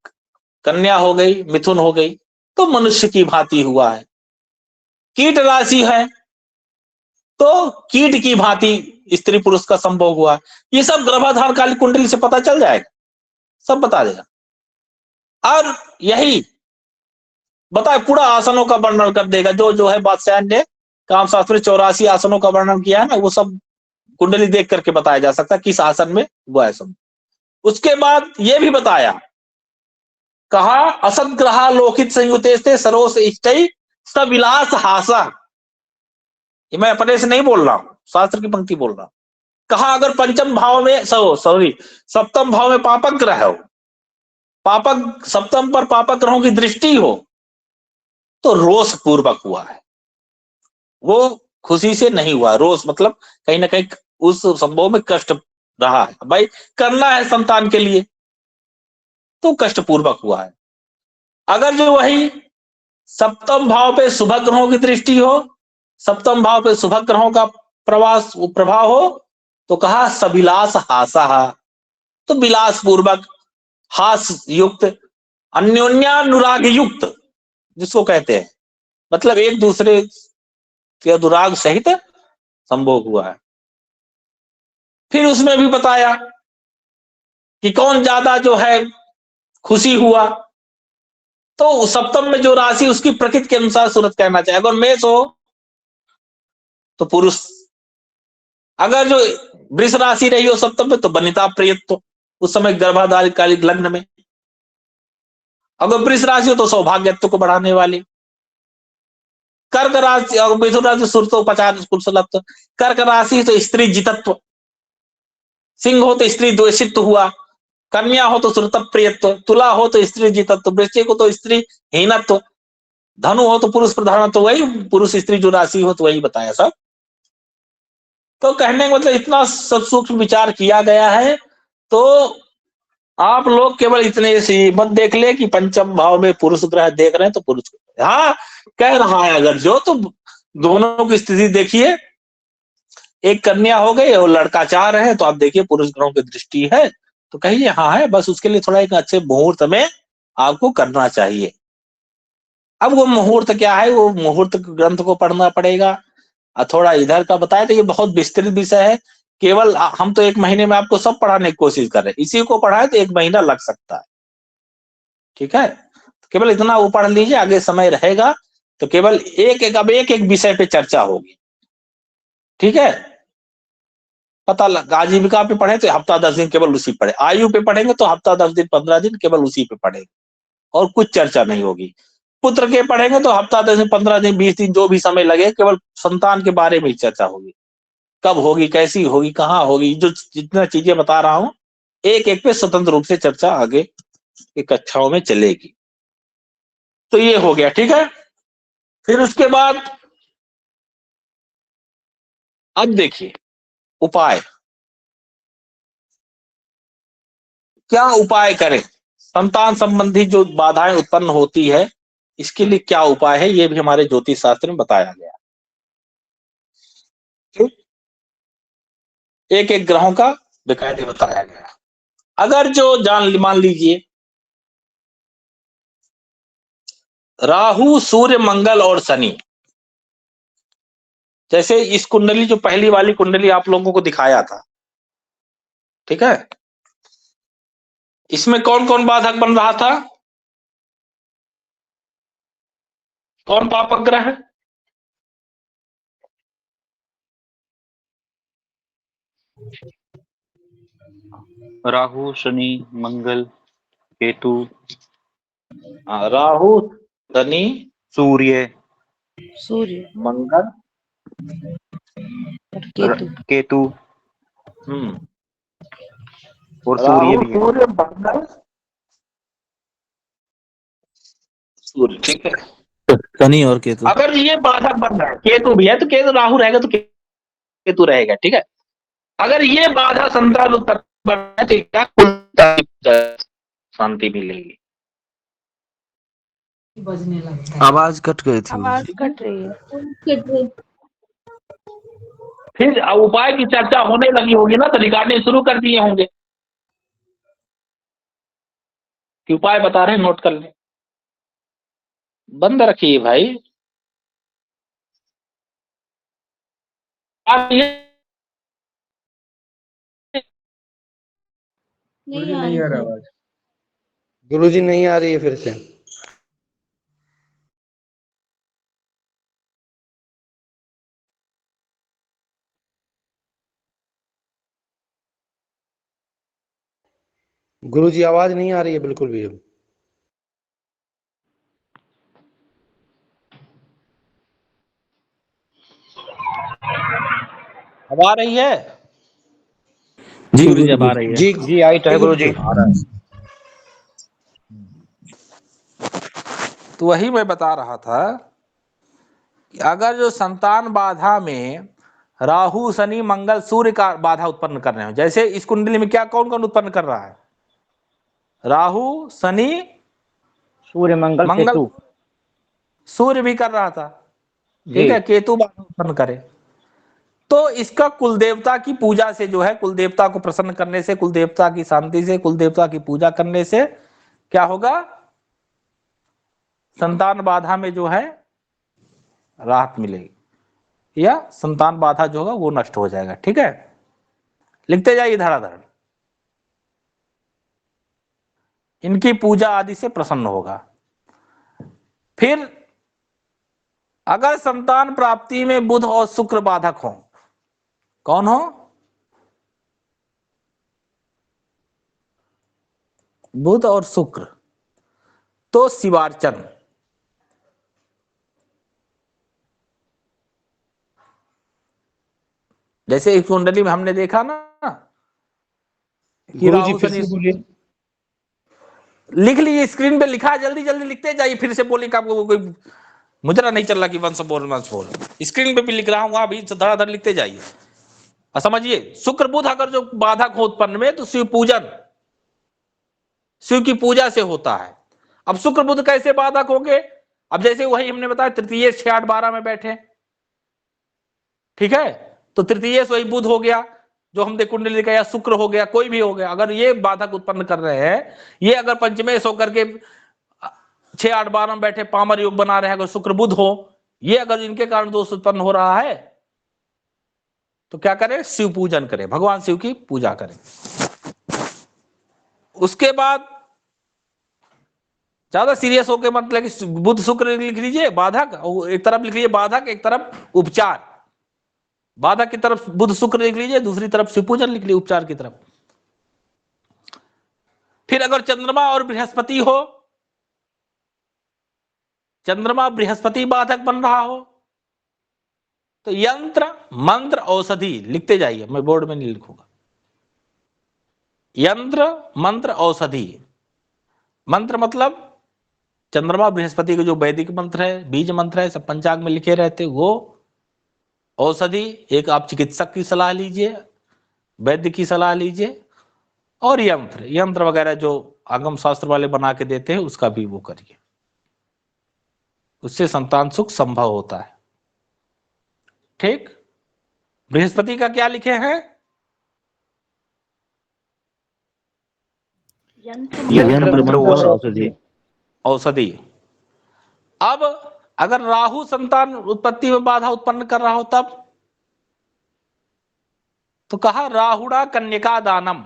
कन्या हो गई, मिथुन हो गई, तो मनुष्य की भांति हुआ है। कीट राशि है तो कीट की भांति स्त्री पुरुष का संभोग हुआ। ये सब गर्भाधान काली कुंडली से पता चल जाएगा, सब बता देगा। और यही बताए पूरा आसनों का वर्णन कर देगा, जो है बादशाह ने कामशास्त्र में 84 आसनों का वर्णन किया है ना, वो सब कुंडली देख करके बताया जा सकता है किस आसन में वो है सब। उसके बाद ये भी बताया, कहा असदग्रहा लोकित संयुते सरोस इष्टै सविलास हासा। ये मैं अपने से नहीं बोल रहा हूं, शास्त्र की पंक्ति बोल रहा हूं। कहा अगर पंचम भाव में सप्तम भाव में पापक ग्रह हो, पापक सप्तम पर पापक ग्रहों की दृष्टि हो तो रोष पूर्वक हुआ है, वो खुशी से नहीं हुआ। रोष मतलब कहीं ना कहीं उस संभव में कष्ट रहा है, भाई करना है संतान के लिए तो कष्ट पूर्वक हुआ है। अगर जो वही सप्तम भाव पे शुभ ग्रहों की दृष्टि हो, सप्तम भाव पे शुभ ग्रहों का प्रभाव हो तो कहा सविलास हासा, तो विलास पूर्वक, हास युक्त, अन्योन्यानुराग युक्त जिसको कहते हैं, मतलब एक दूसरे के अनुराग सहित संभोग हुआ है। फिर उसमें भी बताया कि कौन ज्यादा जो है खुशी हुआ, तो सप्तम में जो राशि उसकी प्रकृति के अनुसार सूरत कहना चाहिए। अगर मेष हो तो पुरुष, अगर जो वृष राशि रही हो सप्तम में तो वनिता प्रियत्व, उस समय गर्भाधान कालिक लग्न में। अगर वृष राशि हो तो सौभाग्यत्व को बढ़ाने वाली। कर्क राशि और मिथुन राशि सुरतोपचार कुशलत्व, कर्क राशि तो स्त्री जितत्व, सिंह हो तो स्त्री द्वेषित्व हुआ, कन्या हो तो श्रुत प्रियत्व, तुला हो तो स्त्री जितत्व, वृश्चिक हो तो स्त्री हीनत्व, धनु हो तो पुरुष प्रधानत्व, तो वही पुरुष स्त्री जो राशि हो तो वही बताया सब। तो कहने का मतलब इतना सब सूक्ष्म विचार किया गया है। तो आप लोग केवल इतने से मत देख ले कि पंचम भाव में पुरुष ग्रह देख रहे हैं तो पुरुष, हाँ कह रहा है अगर जो, तो दोनों की स्थिति देखिए, एक कन्या हो गई और लड़का चाह रहे हैं तो आप देखिए पुरुष ग्रहों की दृष्टि है तो कहिए हाँ है, बस उसके लिए थोड़ा एक अच्छे मुहूर्त में आपको करना चाहिए। अब वो मुहूर्त क्या है, वो मुहूर्त ग्रंथ को पढ़ना पड़ेगा और थोड़ा इधर का बताया, तो ये बहुत विस्तृत विषय है। केवल हम तो 1 महीने में आपको सब पढ़ाने की कोशिश कर रहे हैं, इसी को पढ़ाए तो 1 महीना लग सकता है, ठीक है। केवल इतना वो पढ़ लीजिए, आगे समय रहेगा तो केवल एक एक विषय पे चर्चा होगी, ठीक है। पता लगा, आजीविका पे पढ़े तो हफ्ता 10 दिन केवल उसी पढ़े, आयु पे पढ़ेंगे तो हफ्ता 10 दिन 15 दिन केवल उसी पे पढ़ेंगे और कुछ चर्चा नहीं होगी। पुत्र के पढ़ेंगे तो हफ्ता 10 दिन 15 दिन 20 दिन जो भी समय लगे केवल संतान के बारे में ही चर्चा होगी, कब होगी, कैसी होगी, कहाँ होगी, जो जितना चीजें बता रहा हूं एक एक पे स्वतंत्र रूप से चर्चा आगे की कक्षाओं में चलेगी। तो ये हो गया, ठीक है। फिर उसके बाद अब देखिए उपाय, क्या उपाय करें, संतान संबंधी जो बाधाएं उत्पन्न होती है इसके लिए क्या उपाय है, ये भी हमारे ज्योतिष शास्त्र में बताया गया। ठीक, एक एक ग्रहों का बेकायदे बताया गया। अगर जो मान लीजिए राहु सूर्य मंगल और शनि, जैसे इस कुंडली जो पहली वाली कुंडली आप लोगों को दिखाया था, ठीक है, इसमें कौन कौन बाधक बन रहा था, कौन पापक ग्रह है? राहु शनि मंगल केतु, राहु शनि सूर्य सूर्य मंगल और केतु। केतु और सूर्य राहु भी है। सूर्य मंगल सूर्य, ठीक है। शनि और केतु। अगर ये बाधक बन रहा है, केतु भी है तो केतु, राहु रहेगा तो केतु रहेगा, ठीक है। अगर ये बाधा संतान उत्पन्न बन रहा है तो क्या शांति मिलेगी? आवाज कट गई थी। आवाज कट रही है। फिर उपाय की चर्चा होने लगी होगी ना, तो रिकॉर्डिंग शुरू कर दिए होंगे कि उपाय बता रहे हैं, नोट कर ले, बंद रखिए भाई। आप ये गुरुजी नहीं आ रहा आवाज। गुरुजी नहीं आ रही है फिर से। गुरुजी आवाज नहीं आ रही है बिल्कुल भी। अब आ रही है? जी गुरुजी अब आ रही है। जी जी आई तो है गुरुजी। तो वही मैं बता रहा था कि अगर जो संतान बाधा में राहु शनि मंगल सूर्य का बाधा उत्पन्न कर रहे हो, जैसे इस कुंडली में क्या कौन कौन उत्पन्न कर रहा है, राहु शनि सूर्य मंगल केतु। सूर्य भी कर रहा था, ठीक है, केतु बाधा उत्पन्न करे तो इसका कुल देवता की पूजा से जो है, कुल देवता को प्रसन्न करने से, कुल देवता की शांति से, कुल देवता की पूजा करने से क्या होगा, संतान बाधा में जो है राहत मिलेगी या संतान बाधा जो होगा वो नष्ट हो जाएगा, ठीक है। लिखते जाइए धराधर, इनकी पूजा आदि से प्रसन्न होगा। फिर अगर संतान प्राप्ति में बुध और शुक्र बाधक हो, कौन हो, बुध और शुक्र, तो शिवार्चन, जैसे इस कुंडली में हमने देखा ना कि राहु शनि, लिख लीजिए, स्क्रीन पे लिखा है, जल्दी जल्दी लिखते जाइए, फिर से बोलिए कि आपको कोई मुजरा नहीं चल रहा कि वंश बोल, स्क्रीन पे भी लिख रहा हूं, अभी धड़ाधड़ लिखते जाइए। समझिए, शुक्र बुध अगर जो बाधक हो उत्पन्न में, तो शिव पूजन, शिव की पूजा से होता है। अब शुक्र बुध कैसे बाधक होंगे, अब जैसे वही हमने बताया तृतीय 6 8 12 में बैठे, ठीक है, तो तृतीय वही बुध हो गया जो हमने कुंडली लिखा, या शुक्र हो गया, कोई भी हो गया, अगर ये बाधक उत्पन्न कर रहे हैं, ये अगर पंचमेश होकर के 6 8 12 में बैठे पामर योग बना रहे हैं, अगर शुक्र बुध हो, ये अगर इनके कारण दोष उत्पन्न हो रहा है तो क्या करें, शिव पूजन करें, भगवान शिव की पूजा करें। उसके बाद ज्यादा सीरियस होकर मतलब कि बुध शुक्र लिख लीजिए बाधक, एक तरफ लिख लीजिए बाधक, एक तरफ उपचार, बाधक की तरफ बुध शुक्र लिख लीजिए, दूसरी तरफ शिवपूजन लिख लीजिए उपचार की तरफ। फिर अगर चंद्रमा और बृहस्पति हो, चंद्रमा बृहस्पति बाधक बन रहा हो, तो यंत्र मंत्र औषधि लिखते जाइए, मैं बोर्ड में नहीं लिखूंगा। यंत्र मंत्र औषधि, मंत्र मतलब चंद्रमा बृहस्पति के जो वैदिक मंत्र है, बीज मंत्र है, सब पंचांग में लिखे रहते, वो। औषधि एक आप चिकित्सक की सलाह लीजिए, वैद्य की सलाह लीजिए। और यंत्र, यंत्र वगैरह जो आगम शास्त्र वाले बना के देते हैं उसका भी वो करिए, उससे संतान सुख संभव होता है। ठीक। बृहस्पति का क्या लिखे हैं? यंत्र मंत्र और औषधि। औषधि। अब अगर राहु संतान उत्पत्ति में बाधा उत्पन्न कर रहा हो तब तो कहा राहुड़ा कन्यका दानम।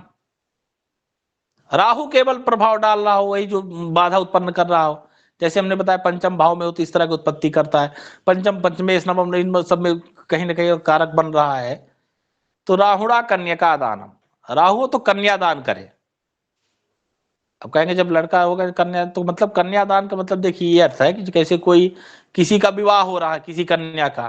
राहु केवल प्रभाव डाल रहा हो, वही जो बाधा उत्पन्न कर रहा हो। जैसे हमने बताया पंचम भाव में हो तो इस तरह की उत्पत्ति करता है, पंचम पंचमेश नवम इन सब में कहीं ना कहीं कारक बन रहा है। तो राहुड़ा कन्यका दानम, राहु तो कन्या दान करे। अब कहेंगे जब लड़का होगा कन्या, तो मतलब कन्यादान का मतलब देखिए ये अर्थ है कि कैसे कोई किसी का विवाह हो रहा है, किसी कन्या का,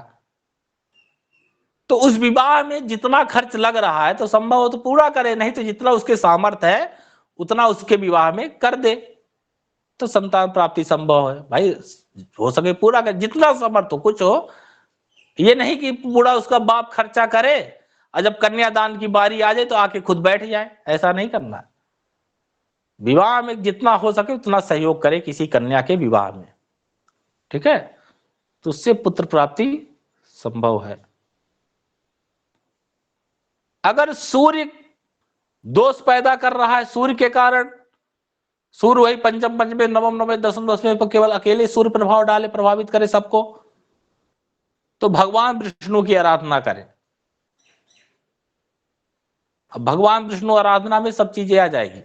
तो उस विवाह में जितना खर्च लग रहा है तो संभव हो तो पूरा करे, नहीं तो जितना उसके सामर्थ्य है उतना उसके विवाह में कर दे, तो संतान प्राप्ति संभव है। भाई हो सके पूरा कर, जितना समर्थ हो, कुछ हो। ये नहीं कि पूरा उसका बाप खर्चा करे और जब कन्यादान की बारी आ जाए तो आके खुद बैठ जाए, ऐसा नहीं करना। विवाह में जितना हो सके उतना सहयोग करे किसी कन्या के विवाह में, ठीक है, तो उससे पुत्र प्राप्ति संभव है। अगर सूर्य दोष पैदा कर रहा है, सूर्य के कारण, सूर्य वही पंचम पंचमे नवम नवमे दसम दसवें पर केवल अकेले सूर्य प्रभाव डाले, प्रभावित करे सबको, तो भगवान विष्णु की आराधना करें। अब भगवान विष्णु आराधना में सब चीजें आ जाएगी।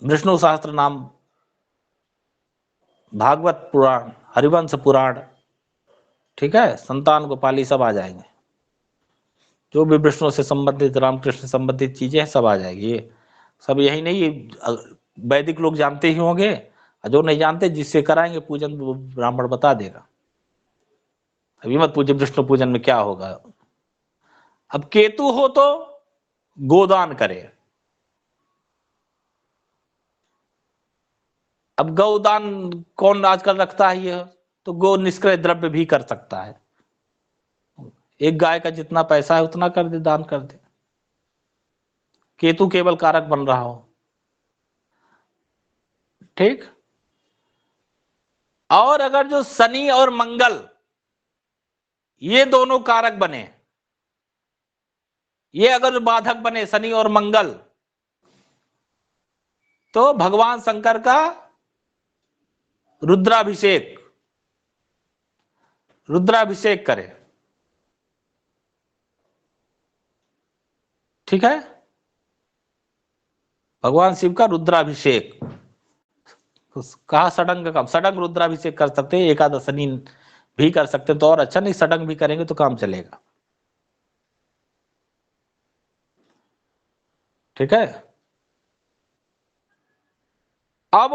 विष्णु सहस्त्र नाम, भागवत पुराण, हरिवंश पुराण, ठीक है, संतान गोपाली सब आ जाएंगे। जो भी विष्णु से संबंधित, रामकृष्ण से संबंधित चीजें हैं सब आ जाएगी। ये सब यही नहीं, ये वैदिक लोग जानते ही होंगे, जो नहीं जानते जिससे कराएंगे पूजन वो ब्राह्मण बता देगा। अभी मत पूछे विष्णु पूजन में क्या होगा। अब केतु हो तो गोदान करे। अब गौदान कौन आजकल रखता है, ये तो गो निष्क्रिय द्रव्य भी कर सकता है। एक गाय का जितना पैसा है उतना कर दे, दान कर दे। केतु केवल कारक बन रहा हो, ठीक। और अगर जो शनि और मंगल ये दोनों कारक बने, ये अगर बाधक बने शनि और मंगल, तो भगवान शंकर का रुद्राभिषेक करे, ठीक है। भगवान शिव का रुद्राभिषेक, कहा सडंग का, सडंग रुद्राभिषेक कर सकते हैं, एकादशनी भी कर सकते हैं तो और अच्छा, नहीं सडंग भी करेंगे तो काम चलेगा, ठीक है। अब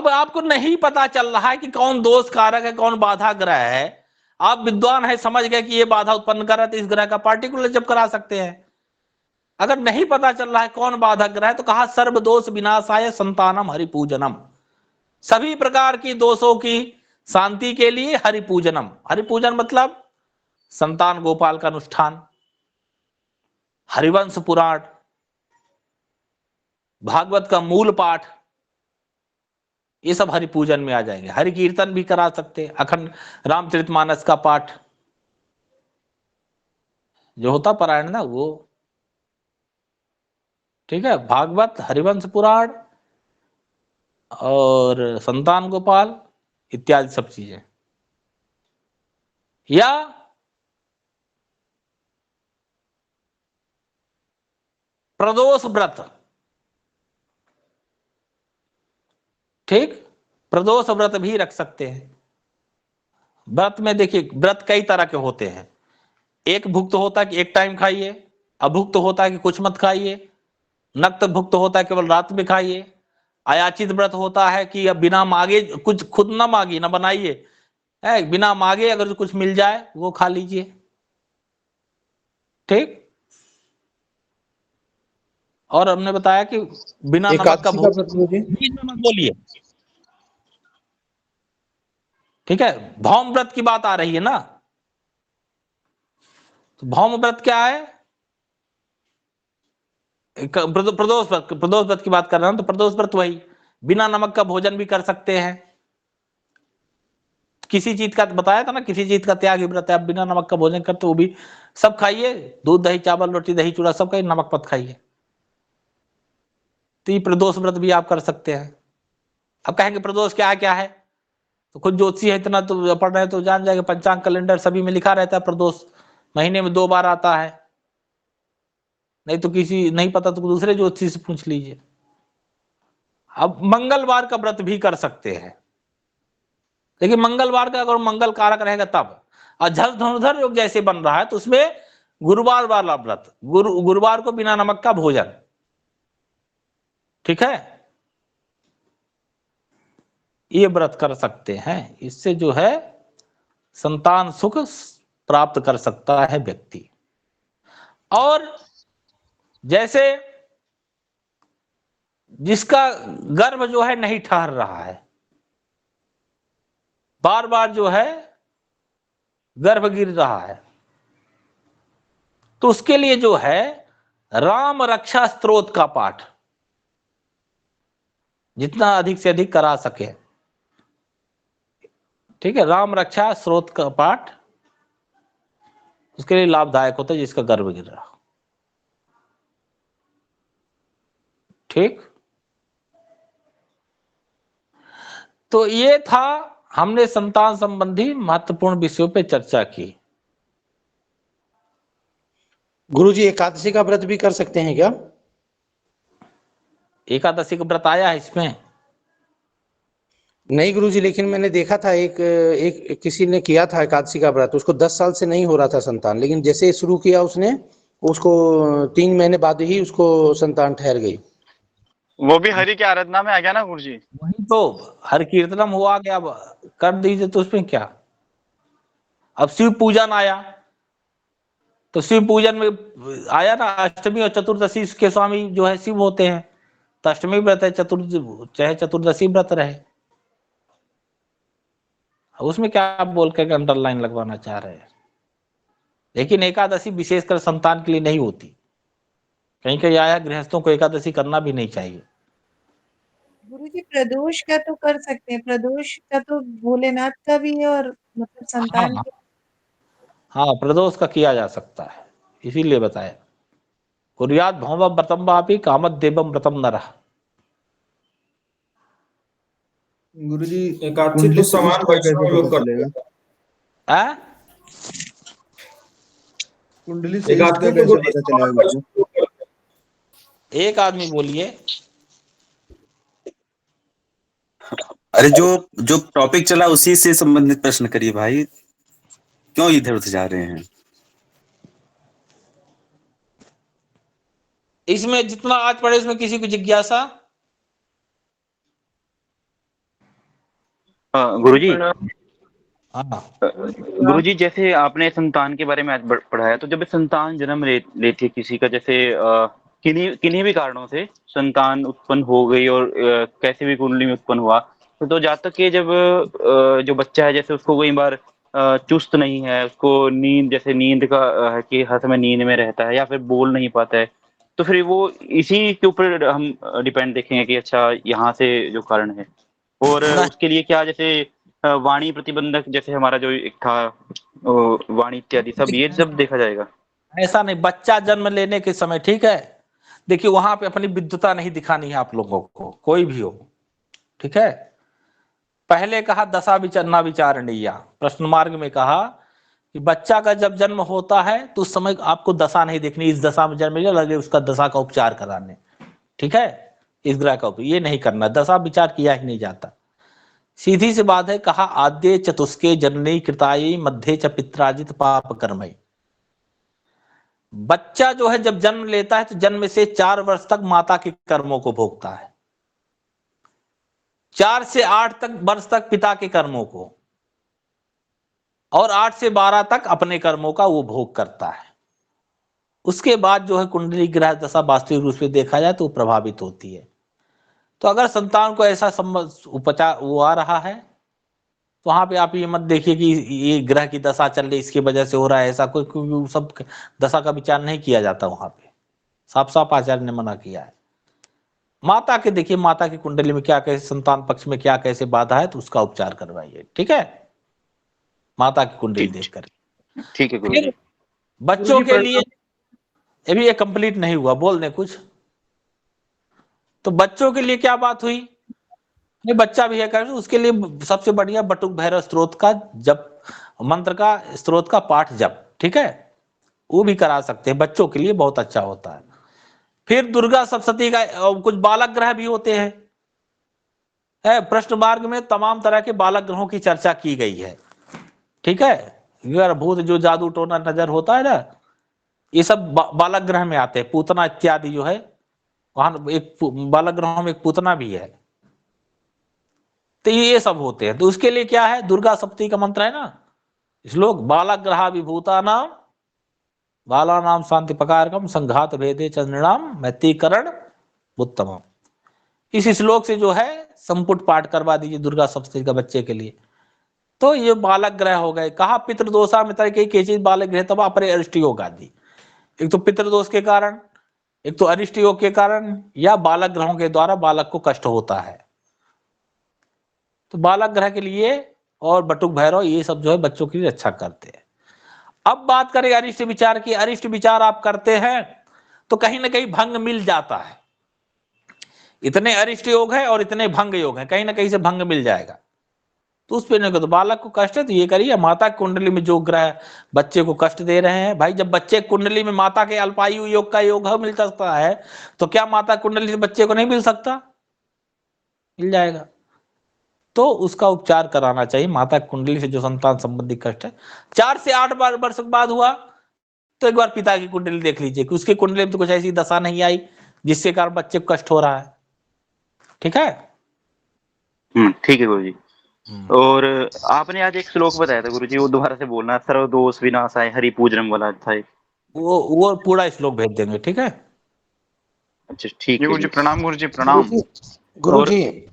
आपको नहीं पता चल रहा है कि कौन दोष कारक है, कौन बाधा ग्रह है। आप विद्वान है, समझ गए कि ये बाधा उत्पन्न कर रहा है तो इस ग्रह का पार्टिकुलर जब करा सकते हैं। अगर नहीं पता चल रहा है कौन बाधक ग्रह है तो कहा सर्व दोष विनाशाय संतानम हरिपूजनम, सभी प्रकार की दोषों की शांति के लिए हरिपूजनम। हरिपूजन मतलब संतान गोपाल का अनुष्ठान, हरिवंश पुराण, भागवत का मूल पाठ, ये सब हरिपूजन में आ जाएंगे। हरि कीर्तन भी करा सकते हैं, अखंड रामचरितमानस का पाठ जो होता पारायण ना वो, ठीक है, भागवत, हरिवंश पुराण और संतान गोपाल इत्यादि सब चीजें, या प्रदोष व्रत, ठीक। प्रदोष व्रत भी रख सकते हैं। व्रत में देखिए, व्रत कई तरह के होते हैं। एक भुक्त होता है कि एक टाइम खाइए, अभुक्त होता है कि कुछ मत खाइए, नक्त भुक्त होता है केवल रात में खाइए, अयाचित व्रत होता है कि अब बिना मांगे, कुछ खुद ना मांगिए ना बनाइए, बिना मांगे अगर कुछ मिल जाए वो खा लीजिए। ठीक। और हमने बताया कि बिना नमक का एकादशी का व्रत गुरुजी? बीच में मत बोलिए, ठीक है। भौम व्रत की बात आ रही है ना, तो भौम व्रत क्या है? प्रदोष व्रत की बात कर रहा हूं, तो प्रदोष व्रत वही बिना नमक का भोजन भी कर सकते हैं। किसी चीज का बताया था ना, किसी चीज का त्याग ही व्रत है। आप बिना नमक का भोजन करते वो भी सब खाइए, दूध दही चावल रोटी दही चूड़ा सब खाइए, नमक मत खाइए। तो ये प्रदोष व्रत भी आप कर सकते हैं। अब कहेंगे प्रदोष क्या क्या है, तो खुद ज्योतिषी है इतना तो पढ़ रहे तो जान जाएगा। पंचांग कैलेंडर सभी में लिखा रहता है प्रदोष महीने में 2 बार आता है। नहीं तो किसी नहीं पता तो दूसरे ज्योतिषी से पूछ लीजिए। अब मंगलवार का व्रत भी कर सकते हैं, लेकिन मंगलवार का अगर मंगल कारक रहेगा तब। और झल धनुधर योग जैसे बन रहा है तो उसमें गुरुवार वाला व्रत, गुरुवार को बिना नमक का भोजन, ठीक है, ये व्रत कर सकते हैं। इससे जो है संतान सुख प्राप्त कर सकता है व्यक्ति। और जैसे जिसका गर्भ जो है नहीं ठहर रहा है, बार बार जो है गर्भ गिर रहा है, तो उसके लिए जो है राम रक्षा स्तोत्र का पाठ जितना अधिक से अधिक करा सके, ठीक है। राम रक्षा स्तोत्र का पाठ उसके लिए लाभदायक होता है जिसका गर्भ गिर रहा, ठीक। तो ये था, हमने संतान संबंधी महत्वपूर्ण विषयों पे चर्चा की। गुरुजी एकादशी का व्रत भी कर सकते हैं क्या? एकादशी का व्रत आया है इसमें? नहीं गुरुजी, लेकिन मैंने देखा था एक किसी ने किया था एकादशी का व्रत, उसको 10 साल से नहीं हो रहा था संतान, लेकिन जैसे शुरू किया उसने, उसको 3 महीने बाद ही उसको संतान ठहर गई। वो भी हरि की आराधना में आ गया ना गुरुजी? वही तो हर कीर्तनम हुआ गया, अब कर दीजिए तो उसमें क्या। अब शिव पूजन आया, तो शिव पूजन में आया ना, अष्टमी और चतुर्दशी के स्वामी जो है शिव होते हैं, तो अष्टमी व्रत है, चाहे चतुर्दशी व्रत रहे। उसमें क्या आप बोल के अंडरलाइन लगवाना चाह रहे हैं? लेकिन एकादशी विशेषकर संतान के लिए नहीं होती। कहीं कहीं आया गृहस्थों को एकादशी करना भी नहीं चाहिए। गुरुजी प्रदोष का तो कर सकते हैं, प्रदोष का तो भोलेनाथ का भी है और मतलब संतान हाँ, के। हाँ प्रदोष का किया जा सकता है, इसीलिए बताया। कुर्यात भौम व्रतम वापि कामत देवम व्रतम नरः। गुरुजी एकादशी तो समान कैसे पता चलेगा? कुंडली से इसका कैसे पता चलेगा गुरुजी? एक आदमी बोलिए। अरे जो जो टॉपिक चला उसी से संबंधित प्रश्न करिए भाई, क्यों इधर उधर जा रहे हैं? इसमें जितना आज पढ़े इसमें किसी को जिज्ञासा? गुरुजी, हाँ गुरुजी जैसे आपने संतान के बारे में आज पढ़ाया, तो जब संतान जन्म लेती है किसी का, जैसे किन्हीं भी कारणों से संतान उत्पन्न हो गई और कैसे भी कुंडली में उत्पन्न हुआ, तो जातक के जब जो बच्चा है, जैसे उसको कई बार चुस्त नहीं है, उसको नींद, जैसे नींद का है कि हर समय नींद में रहता है या फिर बोल नहीं पाता है, तो फिर वो इसी के ऊपर हम डिपेंड देखेंगे कि अच्छा यहाँ से जो कारण है, और उसके लिए क्या, जैसे वाणी प्रतिबंधक, जैसे हमारा जो एक था वाणी इत्यादि सब, ये सब देखा जाएगा? ऐसा नहीं, बच्चा जन्म लेने के समय, ठीक है, देखिए वहां पे अपनी विद्वता नहीं दिखानी है आप लोगों को, कोई भी हो, ठीक है। पहले कहा दशा विचरना विचारणीया, प्रश्न मार्ग में कहा कि बच्चा का जब जन्म होता है तो उस समय आपको दशा नहीं देखनी, इस दशा में जन्म लगे उसका दशा का उपचार कराने, ठीक है, इस ग्रह का ये नहीं करना, दशा विचार किया ही नहीं जाता। सीधी सी बात है, कहा आद्य चतुष्के जननी कृताई मध्य च पित्राजित पाप कर्मई। बच्चा जो है जब जन्म लेता है तो जन्म से 4 वर्ष तक माता के कर्मों को भोगता है, 4 से 8 वर्ष तक पिता के कर्मों को, और 8 से 12 तक अपने कर्मों का वो भोग करता है। उसके बाद जो है कुंडली ग्रह दशा वास्तविक रूप से देखा जाए तो प्रभावित होती है। तो अगर संतान को ऐसा उपचार वो आ रहा है तो वहां पे आप ये मत देखिए कि ये ग्रह की दशा चल रही इसकी वजह से हो रहा है ऐसा, कोई क्योंकि सब दशा का विचार नहीं किया जाता वहां पे, साफ साफ आचार्य ने मना किया है। माता के देखिए, माता की कुंडली में क्या कैसे, संतान पक्ष में क्या कैसे बाधा है, तो उसका उपचार करवाइए, ठीक है, माता की कुंडली देखकर। ठीक है गुरुजी। बच्चों के लिए अभी ये कंप्लीट नहीं हुआ, बोल दें कुछ। तो बच्चों के लिए क्या बात हुई, ये बच्चा भी है कर, उसके लिए सबसे बढ़िया बटुक भैरव स्त्रोत का जप, मंत्र का स्त्रोत का पाठ जप, ठीक है, वो भी करा सकते हैं, बच्चों के लिए बहुत अच्छा होता है। फिर दुर्गा सप्तशती का कुछ बालक ग्रह भी होते हैं, प्रश्न मार्ग में तमाम तरह के बालक ग्रहों की चर्चा की गई है, ठीक है। भूत जो जादू टोना नजर होता है ना, ये सब बालक ग्रह में आते हैं, पूतना इत्यादि जो है, वहां एक बालक ग्रहों में एक पूतना भी है, तो ये सब होते हैं। तो उसके लिए क्या है, दुर्गा सप्तशती का मंत्र है ना, श्लोक बालक ग्रहा विभूता नाम बाला नाम शांति पकारकम संघात भेदे चंद्रनाम मैत्रीकरण उत्तम। इस श्लोक से जो है संपुट पाठ करवा दीजिए दुर्गा सप्तशती का बच्चे के लिए। तो ये बालक ग्रह हो गए। कहा पितृदोषा मित्र के चीज बालक ग्रह तब अपरे अरिष्ट योग आदि, एक तो पितृदोष के कारण, एक तो अरिष्ट योग के कारण, या बालक ग्रहों के द्वारा बालक को कष्ट होता है। तो बालक ग्रह के लिए और बटुक भैरव ये सब जो है बच्चों के लिए अच्छा करते हैं। अब बात करें अरिष्ट विचार की। अरिष्ट विचार आप करते हैं तो कहीं ना कहीं भंग मिल जाता है, इतने अरिष्ट योग है और इतने भंग योग है, कहीं ना कहीं से भंग मिल जाएगा। तो उस पर नहीं, तो बालक को कष्ट है तो ये करिए। माता कुंडली में जो ग्रह बच्चे को कष्ट दे रहे हैं, भाई जब बच्चे कुंडली में माता के अल्पायु योग का योग मिल सकता है, तो क्या माता कुंडली से बच्चे को नहीं मिल सकता? मिल जाएगा। तो उसका उपचार कराना चाहिए। माता कुंडली से जो संतान संबंधी कष्ट है, 4 से 8 वर्ष बाद हुआ तो एक बार पिता की कुंडली देख लीजिए कि उसकी कुंडली में तो कुछ ऐसी दशा नहीं आई जिससे कारण बच्चे को कष्ट हो रहा है, ठीक है। ठीक है गुरुजी। और आपने आज एक श्लोक बताया था गुरुजी, वो दोबारा से बोलना, सर्वदोष विनाशाय हरि पूजनम वाला था। वो पूरा श्लोक भेज देंगे, ठीक है। अच्छा ठीक है गुरुजी। प्रणाम गुरुजी, प्रणाम गुरुजी।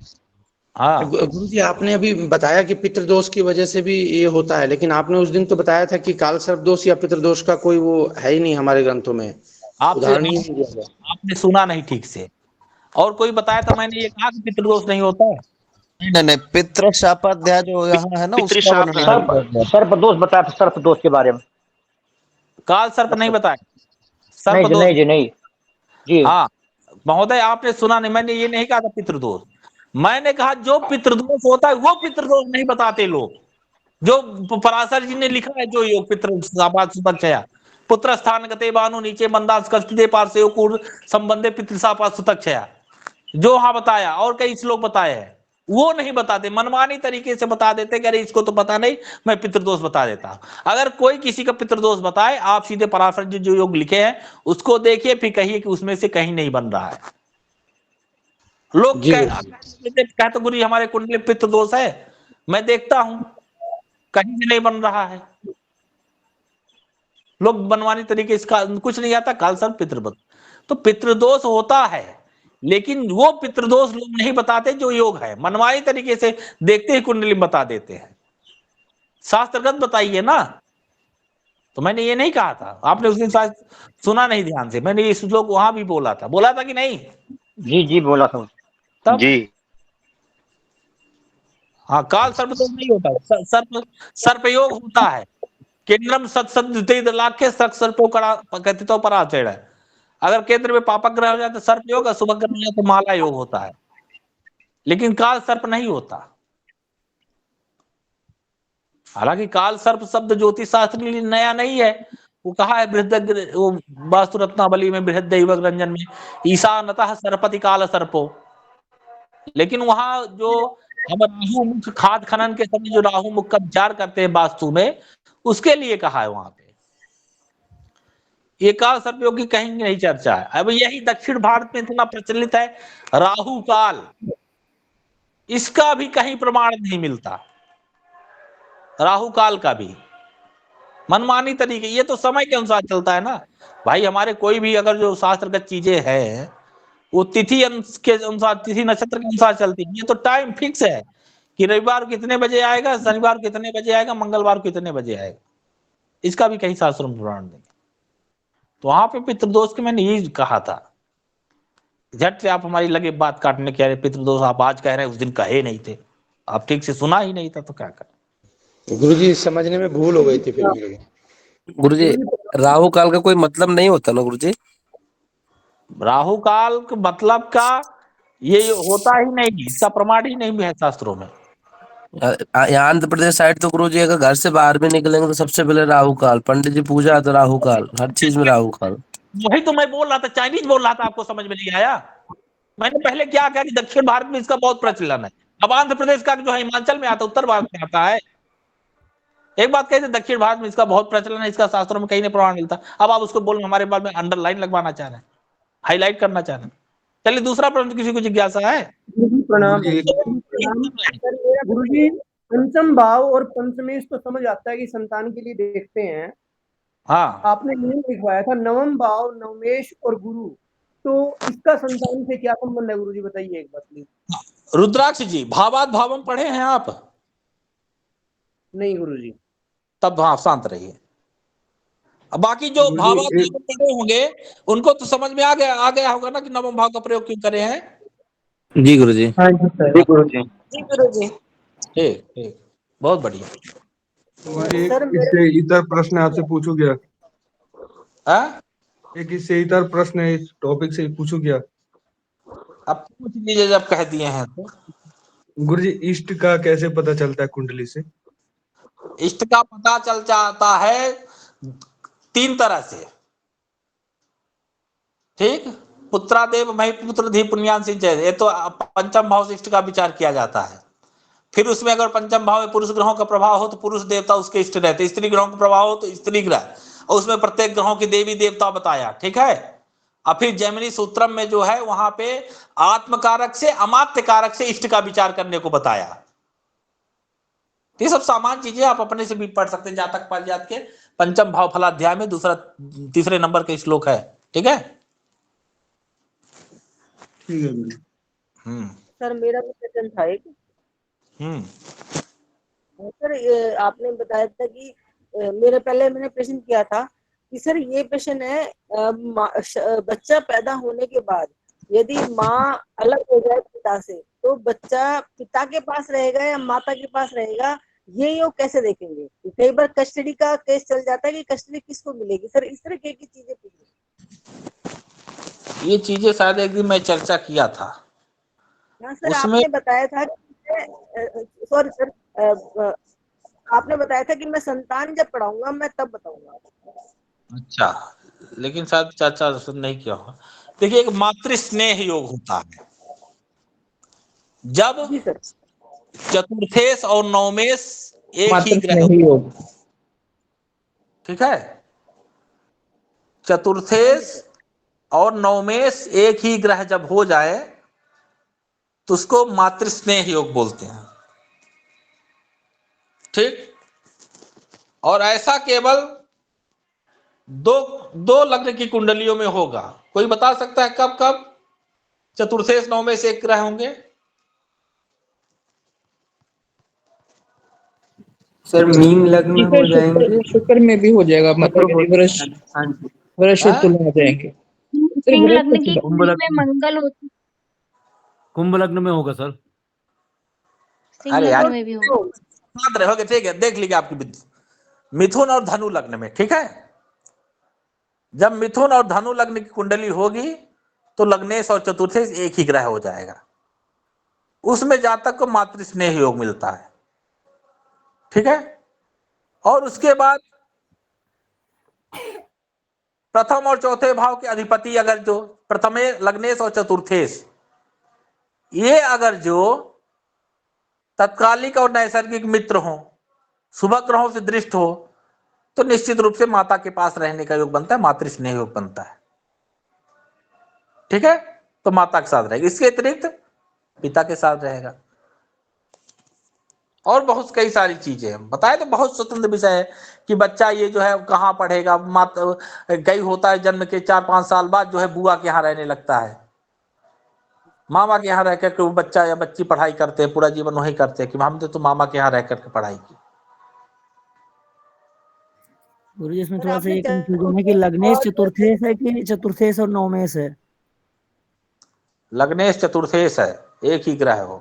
हाँ गुरुजी, आपने अभी बताया कि पितृदोष की वजह से भी ये होता है, लेकिन आपने उस दिन तो बताया था कि काल सर्प दोष या पितृदोष का कोई वो है ही नहीं हमारे ग्रंथों में, उदाहरण ही नहीं दिया गया। आपने सुना नहीं ठीक से, और कोई बताया था, मैंने ये कहा कि पितृदोष नहीं होता है। नहीं, पितृ शापाध्याय जो यहाँ है ना, उसका सर्पदोष बताया, सर्पदोष के बारे में। काल सर्प नहीं बताया, सर्पदोष नहीं जी, नहीं जी। हाँ महोदय, आपने सुना नहीं, मैंने ये नहीं कहा था पितृदोष। मैंने कहा जो पितृदोष होता है वो पितृदोष नहीं बताते लोग। जो पराशर जी ने लिखा है जो योग पितृ सुतक्षया पुत्र स्थान गते बानु नीचे मंदास कष्टदे पार्श्व कूर संबंधे पितृशापा सुतक्षया, जो वहां बताया, और कई श्लोक बताए हैं, वो नहीं बताते, मनमानी तरीके से बता देते कि अरे इसको तो पता नहीं, मैं पितृदोष बता देता। अगर कोई किसी का पितृदोष बताए, आप सीधे पराशर जी जो योग लिखे हैं उसको देखिए, फिर कहिए कि उसमें से कहीं नहीं बन रहा है। लोग कहते गुरु हमारे कुंडली पितृ दोष है, मैं देखता हूं कहीं भी नहीं बन रहा है। लोग बनवानी तरीके इसका कुछ नहीं आता, काल सर्प पितृदोष। तो पितृदोष होता है, लेकिन वो पितृदोष लोग नहीं बताते जो योग है, मनमानी तरीके से देखते ही कुंडली बता देते हैं। शास्त्रगत बताइए ना। तो मैंने ये नहीं कहा था, आपने उस दिन शायद सुना नहीं ध्यान से, मैंने ये श्लोक वहां भी बोला था कि नहीं? जी जी बोला था तब जी। हाँ, काल सर्प तो नहीं होता, सर्प योग होता है। केंद्रम सत्सद लाख्य सर्पो कथितो पराचरण है। अगर केंद्र में पापक ग्रह हो जाए तो सर्प योग, शुभ ग्रह हो जाए तो माला योग होता है, लेकिन काल सर्प नहीं होता। हालांकि काल सर्प शब्द ज्योतिष शास्त्र के लिए नया नहीं है, वो कहा है बृहद वास्तु रत्नावली में, बृहद दैवक रंजन में, ईशानतः सर्पति काल सर्पो। लेकिन वहां जो हम राहु मुख खाद खनन के समय जो राहु मुख का विचार करते हैं वास्तु में, उसके लिए कहा है वहां पे। ये काल सर्पयोग की कहीं नहीं चर्चा है। अब यही दक्षिण भारत में इतना प्रचलित है राहु काल, इसका भी कहीं प्रमाण नहीं मिलता। राहु काल का भी मनमानी तरीके, ये तो समय के अनुसार चलता है ना भाई। हमारे कोई भी अगर जो शास्त्रगत चीजें हैं वो तिथि के अनुसार, तिथि नक्षत्र के अनुसार चलती है। ये तो टाइम फिक्स है कि रविवार कितने बजे आएगा, शनिवार कितने बजे आएगा, मंगलवार कितने बजे आएगा, इसका भी कहीं शास्त्रों में प्रमाण नहीं। तो वहां पे पितृदोष के मैंने यही कहा था। झट से आप हमारी लगे बात काटने के, पितृदोष आप आज कह रहे हैं उस दिन कहे नहीं थे, आप ठीक से सुना ही नहीं था तो क्या करें। गुरुजी समझने में भूल हो गई थी फिर मेरे को। गुरुजी राहु काल का कोई मतलब नहीं होता ना गुरुजी? राहु काल के मतलब का ये होता ही नहीं, इसका प्रमाण ही नहीं है शास्त्रों में। यहाँ आंध्र प्रदेश साइड तो गुरुजी अगर घर से बाहर भी निकलेंगे तो सबसे पहले राहु काल, पंडित जी पूजा तो राहु काल, हर चीज में राहु काल। वही तो मैं बोल रहा था, चाइनीज बोल रहा था, आपको समझ में नहीं आया? मैंने पहले क्या कहा कि दक्षिण भारत में इसका बहुत प्रचलन है। अब आंध्र प्रदेश का जो है हिमाचल में आता, उत्तर भारत में आता है। एक बात कहते दक्षिण भारत में इसका बहुत प्रचलन है, इसका शास्त्रों में कहीं नहीं प्रमाण मिलता। अब आप उसको बोल हमारे बारे में अंडरलाइन लगवाना चाह रहे हैं, हाईलाइट करना चाह रहे हैं। चलिए दूसरा प्रश्न, किसी को जिज्ञासा है? प्रणाम गुरुजी। पंचम भाव और पंचमेश तो समझ आता है कि संतान के लिए देखते हैं। हाँ, आपने नियम लिखवाया था नवम भाव, नवमेश और गुरु, तो इसका संतान से क्या संबंध है गुरुजी, बताइए एक बात प्लीज। रुद्राक्ष जी, भावात भावम पढ़े हैं आप? नहीं गुरुजी। तब हाँ, शांत रहिए। अब बाकी जो भावात भावम पढ़े होंगे उनको तो समझ में आ गया होगा ना कि नवम भाव का प्रयोग क्यों करे हैं। जी गुरुजी। हाँ जी सर। जी गुरुजी। ठीक ठीक, बहुत बढ़िया। इससे इतर प्रश्न आपसे पूछू क्या? एक इससे इतर प्रश्न है, इस टॉपिक से पूछू क्या? अब पूछ लीजिए जब कह दिए हैं तो। गुरुजी इष्ट का कैसे पता चलता है कुंडली से? इष्ट का पता चल जाता है 3 तरह से। ठीक, पुत्रादेव मही पुत्र धी पुण्यान सिंचय, ये तो पंचम भाव से इष्ट का विचार किया जाता है। फिर उसमें अगर पंचम भाव में पुरुष ग्रहों का प्रभाव हो तो पुरुष देवता उसके इष्ट रहते, स्त्री ग्रहों का प्रभाव हो तो स्त्री ग्रह, और उसमें प्रत्येक ग्रहों की देवी देवता बताया। ठीक है। और फिर जैमिनी सूत्रम में जो है वहां पे आत्मकारक से अमात्य कारक से इष्ट का विचार करने को बताया। ये सब सामान्य चीजें आप अपने से भी पढ़ सकते हैं। जातक पारिजात के पंचम भाव फलाध्याय में तीसरे नंबर के श्लोक है। ठीक है। ठीक है। सर मेरा भी प्रश्न था एक। सर आपने बताया था कि मैंने प्रश्न किया था कि सर ये प्रश्न है, बच्चा पैदा होने के बाद यदि माँ अलग हो जाए पिता से तो बच्चा पिता के पास रहेगा या माता के पास रहेगा, ये योग कैसे देखेंगे? कई बार कस्टडी का केस चल जाता है कि कस्टडी किसको मिलेगी। सर इस तरह की चीजें पूछिए। ये चीजें शायद एक दिन मैं चर्चा किया था। हाँ सर, आपने बताया था सॉरी सर, आपने बताया था कि मैं संतान जब पढ़ाऊंगा मैं तब बताऊंगा। अच्छा, लेकिन शायद चर्चा नहीं किया होगा। देखिए, एक मातृ स्नेह योग होता है जब चतुर्थेश और नवमेश एक ही ग्रह। ठीक है, चतुर्थेश और नवमेश एक ही ग्रह जब हो जाए तो उसको मातृ स्नेह योग बोलते हैं। ठीक, और ऐसा केवल दो लग्न की कुंडलियों में होगा। कोई बता सकता है कब कब चतुर्थेश नवमेश एक ग्रह होंगे? सर मीन लग्न में हो जाएंगे, शुक्र में भी हो जाएगा, मतलब वृष और तुला हो जाएंगे। सिंह लग्न की कुंडली में मंगल होती, कुंभ लग्न में होगा सर। सिंह लग्न में भी होगा। रहोगे। ठीक है, देख लीजिए आपकी मिथुन और धनु लग्न में। ठीक है, जब मिथुन और धनु लग्न की कुंडली होगी तो लग्नेश और चतुर्थेश एक ही ग्रह हो जाएगा। उसमें जातक को मातृ स्नेह योग मिलता है। ठीक है, और उसके बाद प्रथम और चौथे भाव के अधिपति अगर जो प्रथमे लग्नेश और चतुर्थेश, ये अगर जो तत्कालिक और नैसर्गिक मित्र हो, शुभ ग्रहों से दृष्ट हो, तो निश्चित रूप से माता के पास रहने का योग बनता है, मातृ स्नेह योग बनता है। ठीक है, तो माता के साथ रहेगा। इसके अतिरिक्त पिता के साथ रहेगा और बहुत कई सारी चीजें हैं बताए। तो बहुत स्वतंत्र विषय है कि बच्चा ये जो है कहाँ पढ़ेगा। कई होता है जन्म के 4-5 साल बाद जो है बुआ के यहाँ रहने लगता है, मामा के यहाँ रह करके वो बच्चा या बच्ची पढ़ाई करते हैं, पूरा जीवन वही करते हैं कि हमने तो मामा के यहाँ रह करके पढ़ाई की। गुरुजी इसमें थोड़ा सा ये कंफ्यूजन है कि लग्नेश चतुर्थेश है कि चतुर्थेश और नवमेश है। लग्नेश चतुर्थेश है, एक ही ग्रह हो,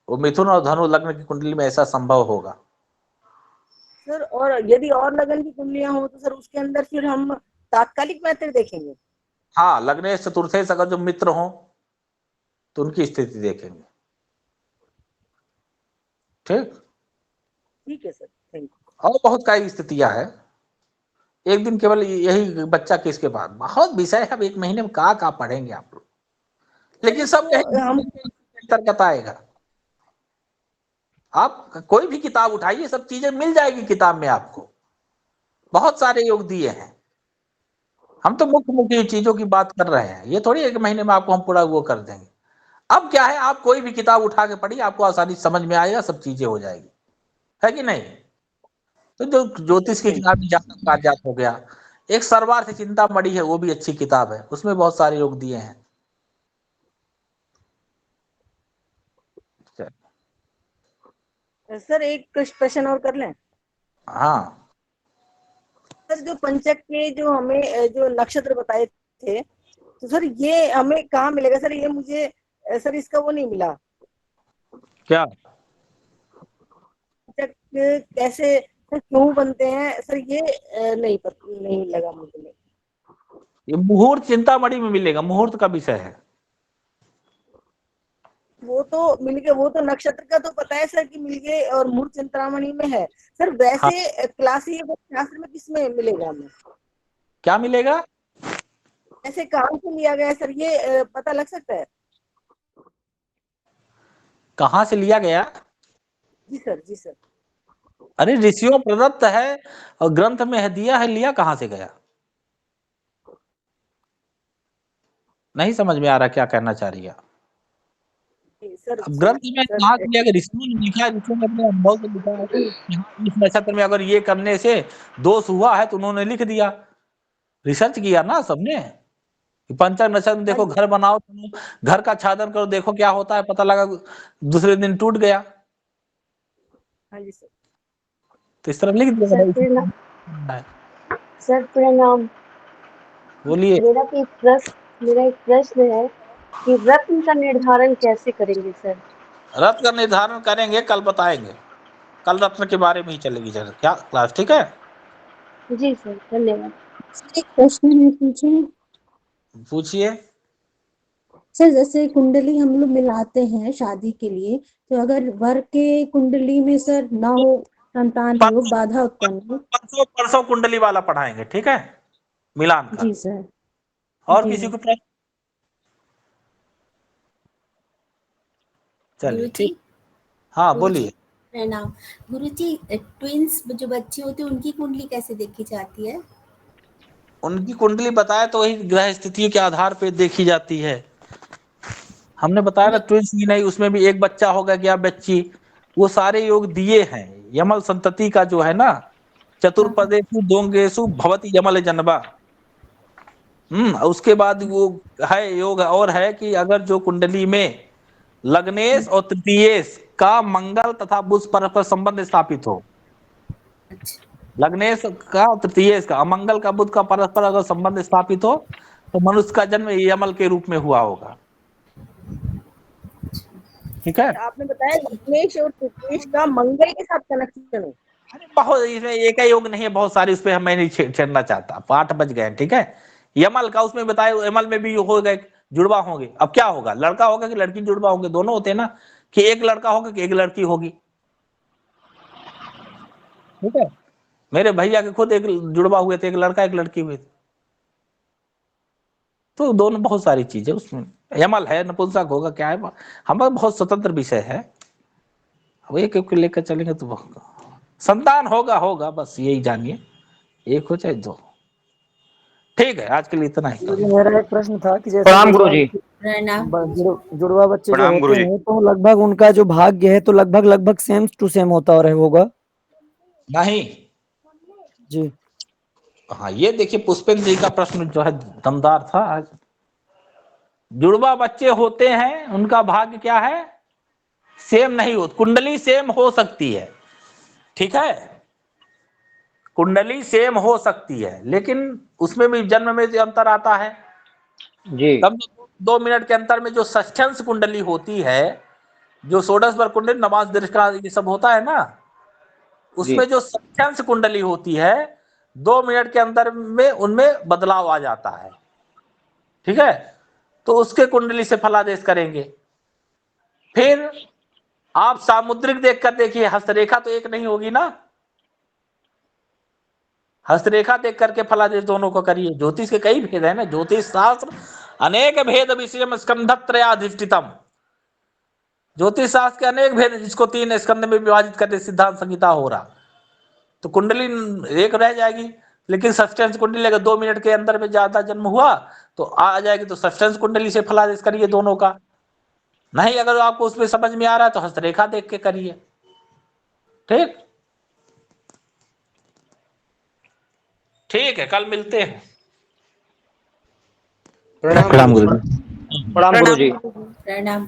वो मिथुन और धनु लग्न की कुंडली में ऐसा संभव होगा। सर और यदि और लगन की कुंडलियां हो तो सर उसके अंदर फिर हम तात्कालिक मैत्र देखेंगे। हाँ, लग्नेश चतुर्थेश अगर जो मित्र हो तो उनकी स्थिति देखेंगे। ठीक ठीक है सर, थैंक यू। और बहुत कई स्थितियां है, एक दिन केवल यही बच्चा किसके बाद बहुत विषय है। अब एक महीने में का पढ़ेंगे आप लोग, लेकिन सब अंतर्गत आएगा। आप कोई भी किताब उठाइए, सब चीजें मिल जाएगी किताब में आपको। बहुत सारे योग दिए हैं, हम तो मुख्य मुख्य चीजों की बात कर रहे हैं। ये थोड़ी एक महीने में आपको हम पूरा वो कर देंगे। अब क्या है, आप कोई भी किताब उठा के पढ़िए, आपको आसानी समझ में आएगा, सब चीजें हो जाएगी, है कि नहीं। तो जो ज्योतिष की किताब जातक काव्यात हो गया, एक सर्वार्थ चिंतामणि है, वो भी अच्छी किताब है, उसमें बहुत सारे योग दिए हैं। सर एक प्रश्न और कर लें। हाँ सर जो पंचक के जो हमें जो नक्षत्र बताए थे, तो सर ये हमें कहाँ मिलेगा सर? ये मुझे सर इसका वो नहीं मिला। क्या पंचक कैसे सर क्यों बनते हैं सर? ये नहीं लगा मुझे। ये मुहूर्त चिंतामणि में मिलेगा, मुहूर्त का विषय है। वो तो मिल गए, वो तो नक्षत्र का तो पता है सर कि मिल गए, और मुहूर्त चिंतामणि में है सर। वैसे क्लासिक शास्त्र में किसमें मिलेगा हमें? क्या मिलेगा? ऐसे कहाँ से लिया गया सर, ये पता लग सकता है? कहाँ से लिया गया? जी सर, जी सर। अरे ऋषियों प्रदत्त है और ग्रंथ में है, दिया है, लिया कहाँ से गया? नहीं समझ में आ रहा क्या कहना चाह रही है। अब ग्रंथ में कहाँ से लिया गया? ऋषियों ने लिखा है, ऋषियों ने अपने अनुभव से लिखा है कि इस नक्षत्र में अगर ये करने से दोष हुआ है तो उन्होंने लिख दिया। रिसर्च किया ना सबने। पंचक नक्षत्र में देखो, घर बनाओ, घर का छादन करो, देखो क्या होता है, पता लगा दूसरे दिन टूट गया। हाँ जी सर। तो इस तरह लिख दिया। सर प्रणाम। बोलिए। मेरा एक प्रश्न है कि रत्न का निर्धारण कैसे करेंगे सर? रत्न का निर्धारण करेंगे, कल बताएंगे। कल रत्न के बारे में ही चलेगी जरा क्या क्लास, ठीक है? जी सर, धन्यवाद। एक प्रश्न है, पूछिए। सर जैसे कुंडली हम लोग मिलाते हैं शादी के लिए, तो अगर वर के कुंडली में सर ना हो संतान योग, बाधा उत्पन्न हो। परसों कुंडली वाला पढ़ाएंगे, ठीक है, मिलान का। जी सर। और जी किसी को प्रश्न? चलिए। हाँ बोलिए। प्रणाम गुरुजी। ट्विंस जो बच्चे होते हैं उनकी कुंडली कैसे देखी जाती है? उनकी कुंडली बताया तो वही ग्रह स्थिति के आधार पे देखी जाती है। हमने बताया ना, ट्विंस ही नहीं, उसमें भी एक बच्चा होगा क्या बच्ची, वो सारे योग दिए हैं। यमल संतति का जो है ना, चतुर्पदेशु दोंगेशु भवति यमल जन्मा। उसके बाद वो है योग और है कि अगर जो कुंडली में लग्नेश और तृतीयेश का मंगल तथा बुध परस्पर संबंध स्थापित हो, लग्नेश का तृतीयेश का, अमंगल का बुध का परस्पर अगर संबंध स्थापित हो, तो मनुष्य का जन्म यमल के रूप में हुआ होगा। ठीक है। आपने बताया लग्नेश और तृतीयेश का मंगल के साथ कनेक्शन है। बहुत, इसमें एक ही योग नहीं है, बहुत सारे, उस पर मैं नहीं छेड़ना चाहता। 8 बज गए, ठीक है। यमल का उसमें बताया, यमल में भी हो गए, जुड़वा होंगे। अब क्या होगा, लड़का होगा कि लड़की जुड़वा होंगे? दोनों होते हैं ना, कि एक लड़का होगा कि एक लड़की होगी। ठीक है, मेरे भैया के खुद एक जुड़वा हुए थे, एक लड़का एक लड़की हुए थे। तो दोनों बहुत सारी चीजें उसमें, यमल है, नपुंसक होगा, क्या है, हमारा बहुत स्वतंत्र विषय है। वो एक एक लेकर चलेंगे तो संतान होगा, बस यही जानिए, एक हो चाहे दो। ठीक है, आज के लिए इतना ही। गुरुजी मेरा एक प्रश्न था कि जैसे प्रणाम गुरुजी। जुड़वा बच्चे जो प्रणाम होते गुरुजी। हैं तो लगभग उनका जो भाग्य है तो लगभग सेम टू सेम होता होगा। नहीं जी हाँ, ये देखिए पुष्पेंद्र जी का प्रश्न जो है दमदार था आज। जुड़वा बच्चे होते हैं, उनका भाग्य क्या है, सेम नहीं हो, कुंडली सेम हो सकती है, ठीक है, कुंडली सेम हो सकती है, लेकिन उसमें भी जन्म में जो अंतर आता है जी। तब 2 मिनट के अंतर में जो षष्ठ्यांश कुंडली होती है, जो षोडश कुंडली नवांश दृष्टा ये सब होता है ना, उसमें जो षष्ठ्यांश कुंडली होती है 2 मिनट के अंतर में उनमें बदलाव आ जाता है, ठीक है, तो उसके कुंडली से फलादेश करेंगे। फिर आप सामुद्रिक देखकर देखिए, हस्तरेखा तो एक नहीं होगी ना, हस्तरेखा देख करके फलादेश दोनों को करिए। ज्योतिष के कई भेद है ना, ज्योतिष शास्त्र अनेक भेद विषय स्कंधत्रयाधिष्ठितम, ज्योतिष शास्त्र के अनेक भेद, जिसको 3 स्कंध में विभाजित करके सिद्धांत संहिता हो रहा, तो कुंडली एक रह जाएगी, लेकिन षष्ठ्यांश कुंडली अगर 2 मिनट के अंदर में ज्यादा जन्म हुआ तो आ जाएगी, तो षष्ठ्यांश कुंडली से फलादेश करिए दोनों का। नहीं अगर आपको उसमें समझ में आ रहा है तो हस्तरेखा देख के करिए। ठीक, ठीक है, कल मिलते हैं। प्रणाम गुरुजी। प्रणाम।